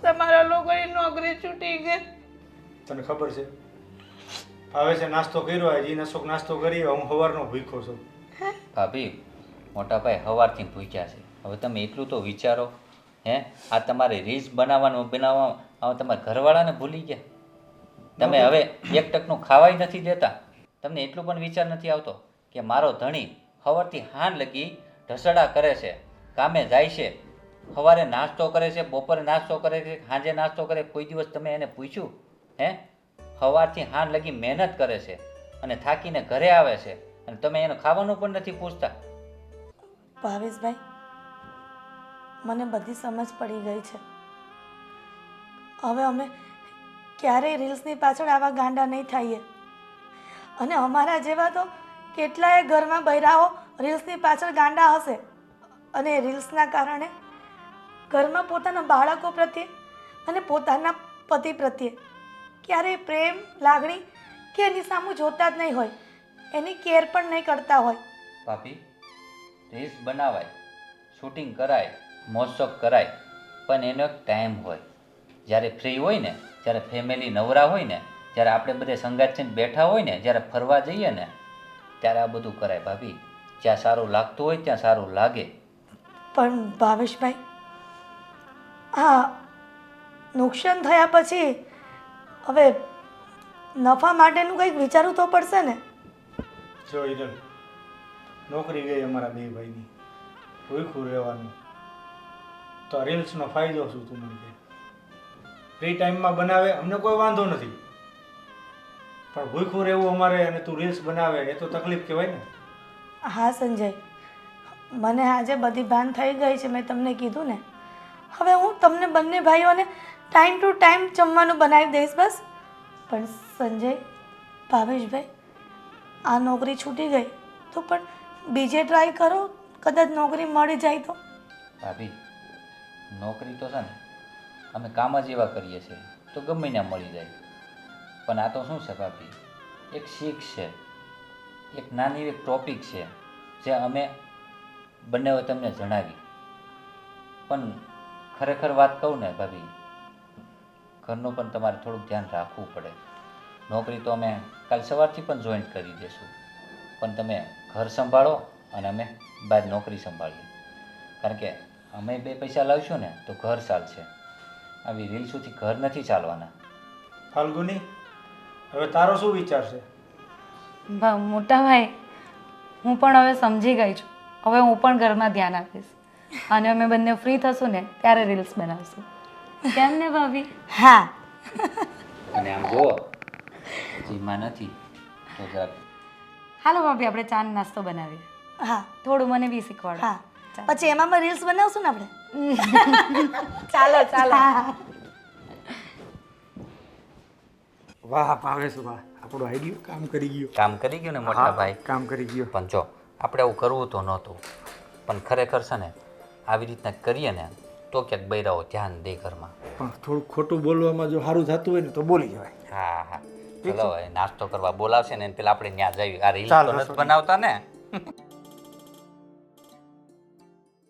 A: તમારા લોકોની નોકરી છૂટી ગઈ.
F: તને ખબર છે હવે છે નાસ્તો કર્યો, હજી નશોક નાસ્તો કરી, હું સવારનો ભૂખ્યો છું.
E: ભાભી મોટા ભાઈ સવારથી ભૂખ્યા છે. હવે તમે એટલું તો વિચારો. હે આ તમારે રીલ્સ બનાવવા તમારા ઘરવાળાને ભૂલી ગયા. તમે હવે એક ટકનું ખાવાય નથી દેતા. તમને એટલું પણ વિચાર નથી આવતો કે મારો ધણી સવારથી હાન લગી ઢસડા કરે છે, કામે જાય છે, સવારે નાસ્તો કરે છે, બપોરે નાસ્તો કરે છે, સાંજે નાસ્તો કરે. કોઈ દિવસ તમે એને પૂછ્યું? હે સવારથી હાન લગી મહેનત કરે છે અને થાકીને ઘરે આવે છે અને તમે એને ખાવાનું પણ નથી પૂછતા.
A: ભાવેશભાઈ, મને બધી સમજ પડી ગઈ છે. હવે અમે ક્યારેય રીલ્સની પાછળ આવા ગાંડા નહીં થઈએ. અને અમારા જેવા તો કેટલાય ઘરમાં બૈરાઓ રીલ્સની પાછળ ગાંડા હશે અને રીલ્સના કારણે ઘરમાં પોતાના બાળકો પ્રત્યે અને પોતાના પતિ પ્રત્યે ક્યારેય પ્રેમ, લાગણી કે એની સામું જોતા જ નહીં હોય, એની કેર પણ નહીં કરતા હોય.
E: ભાભી રીલ્સ બનાવાય, શૂટિંગ કરાય, મોજશોખ કરાય, પણ એનો એક ટાઈમ હોય. જ્યારે ફ્રી હોય ને, જ્યારે ફેમિલી નવરા હોય ને, જ્યારે આપણે બધે સંગાત થઈને બેઠા હોય ને, જ્યારે ફરવા જઈએ ને ત્યારે આ બધું કરાય ભાભી. જ્યાં સારું લાગતું હોય ત્યાં સારું લાગે.
A: પણ ભાવેશભાઈ, હા, નુકસાન થયા પછી હવે નફા માટેનું કંઈક વિચારવું તો પડશે ને.
F: જો હિરલ, નોકરી ગઈ અમારા બે ભાઈની, ભૂખ્યું રહેવાનું, તો રીલ્સનો ફાયદો શું તું મને કહે? ફ્રી ટાઈમમાં બનાવે અમને કોઈ વાંધો નથી, પણ ભૂખ્યું રહેવું અમારે અને તું રીલ્સ બનાવે એ તો તકલીફ કહેવાય ને.
A: હા સંજય, મને આજે બધી ભાન થઈ ગઈ છે, મેં તમને કીધું ને. હવે હું તમને બંને ભાઈઓને ટાઈમ ટુ ટાઈમ જમવાનું બનાવી દઈશ બસ. પણ સંજય, ભાવેશભાઈ, આ નોકરી છૂટી ગઈ તો પણ બીજે ટ્રાય કરો, કદાચ નોકરી મળી જાય તો.
E: ભાભી નોકરી તો છે ને અમે કામ જ એવા કરીએ છીએ તો ગમે ત્યાં મળી જાય. પણ આ તો શું છે ભાભી, એક શીખ છે, એક નાની એક ટોપિક છે જે અમે બંનેએ તમને જણાવી. પણ ખરેખર વાત કહું ને ભાભી, ઘરનું પણ તમારે થોડુંક ધ્યાન રાખવું પડે. નોકરી તો અમે કાલ સવારથી પણ જોઈન્ટ કરી દઈશું, પણ તમે ઘર સંભાળો અને અમે બહાર નોકરી સંભાળીએ. કારણ કે અમે 2 પૈસા લાવીશું ને તો ઘર ચાલશે. આવી રીલ્સોથી ઘર નથી ચાલવાના.
F: ફાલ્ગુની, હવે તારો શું વિચાર છે?
B: મોટા ભાઈ, હું પણ હવે સમજી ગઈ છું. હવે હું પણ ઘરમાં ધ્યાન આપીશ અને અમે બંને ફ્રી થશું ને ત્યારે રીલ્સ બનાવશું. કેમ ને ભાભી?
A: હા.
E: અને આમ જુઓ, જીમાં નથી તો જરાક
B: હાલો ભાભી, આપણે ચા ને નાસ્તો બનાવીએ.
A: હા
B: થોડું મને બી શીખવાડો.
A: હા પછી એમાં રીલ્સ બનાવશું ને આપણે.
B: ચાલો ચાલો.
F: વાહ ભાવેશ વાહ, આપણો આઈડિયો કામ કરી ગયો.
E: કામ કરી ગયું ને મોટા ભાઈ.
F: કામ કરી ગયો.
E: પણ જો આપણે આવું કરવું તો નહોતું, પણ ખરેખર છે ને આવી રીતના કરીએ ને તો ક્યાંક બૈરાઓ ધ્યાન દે ઘરમાં.
F: પણ થોડું ખોટું બોલવામાં જો સારું થતું હોય ને તો બોલી જવાય.
E: હા હા, ચલો હવે નાસ્તો કરવા બોલાવશે ને પેલા આપણે ત્યાં જઈએ. આ રીલ
F: ચાલો,
E: તો નથી
F: રસોડા.
E: બનાવતા ને.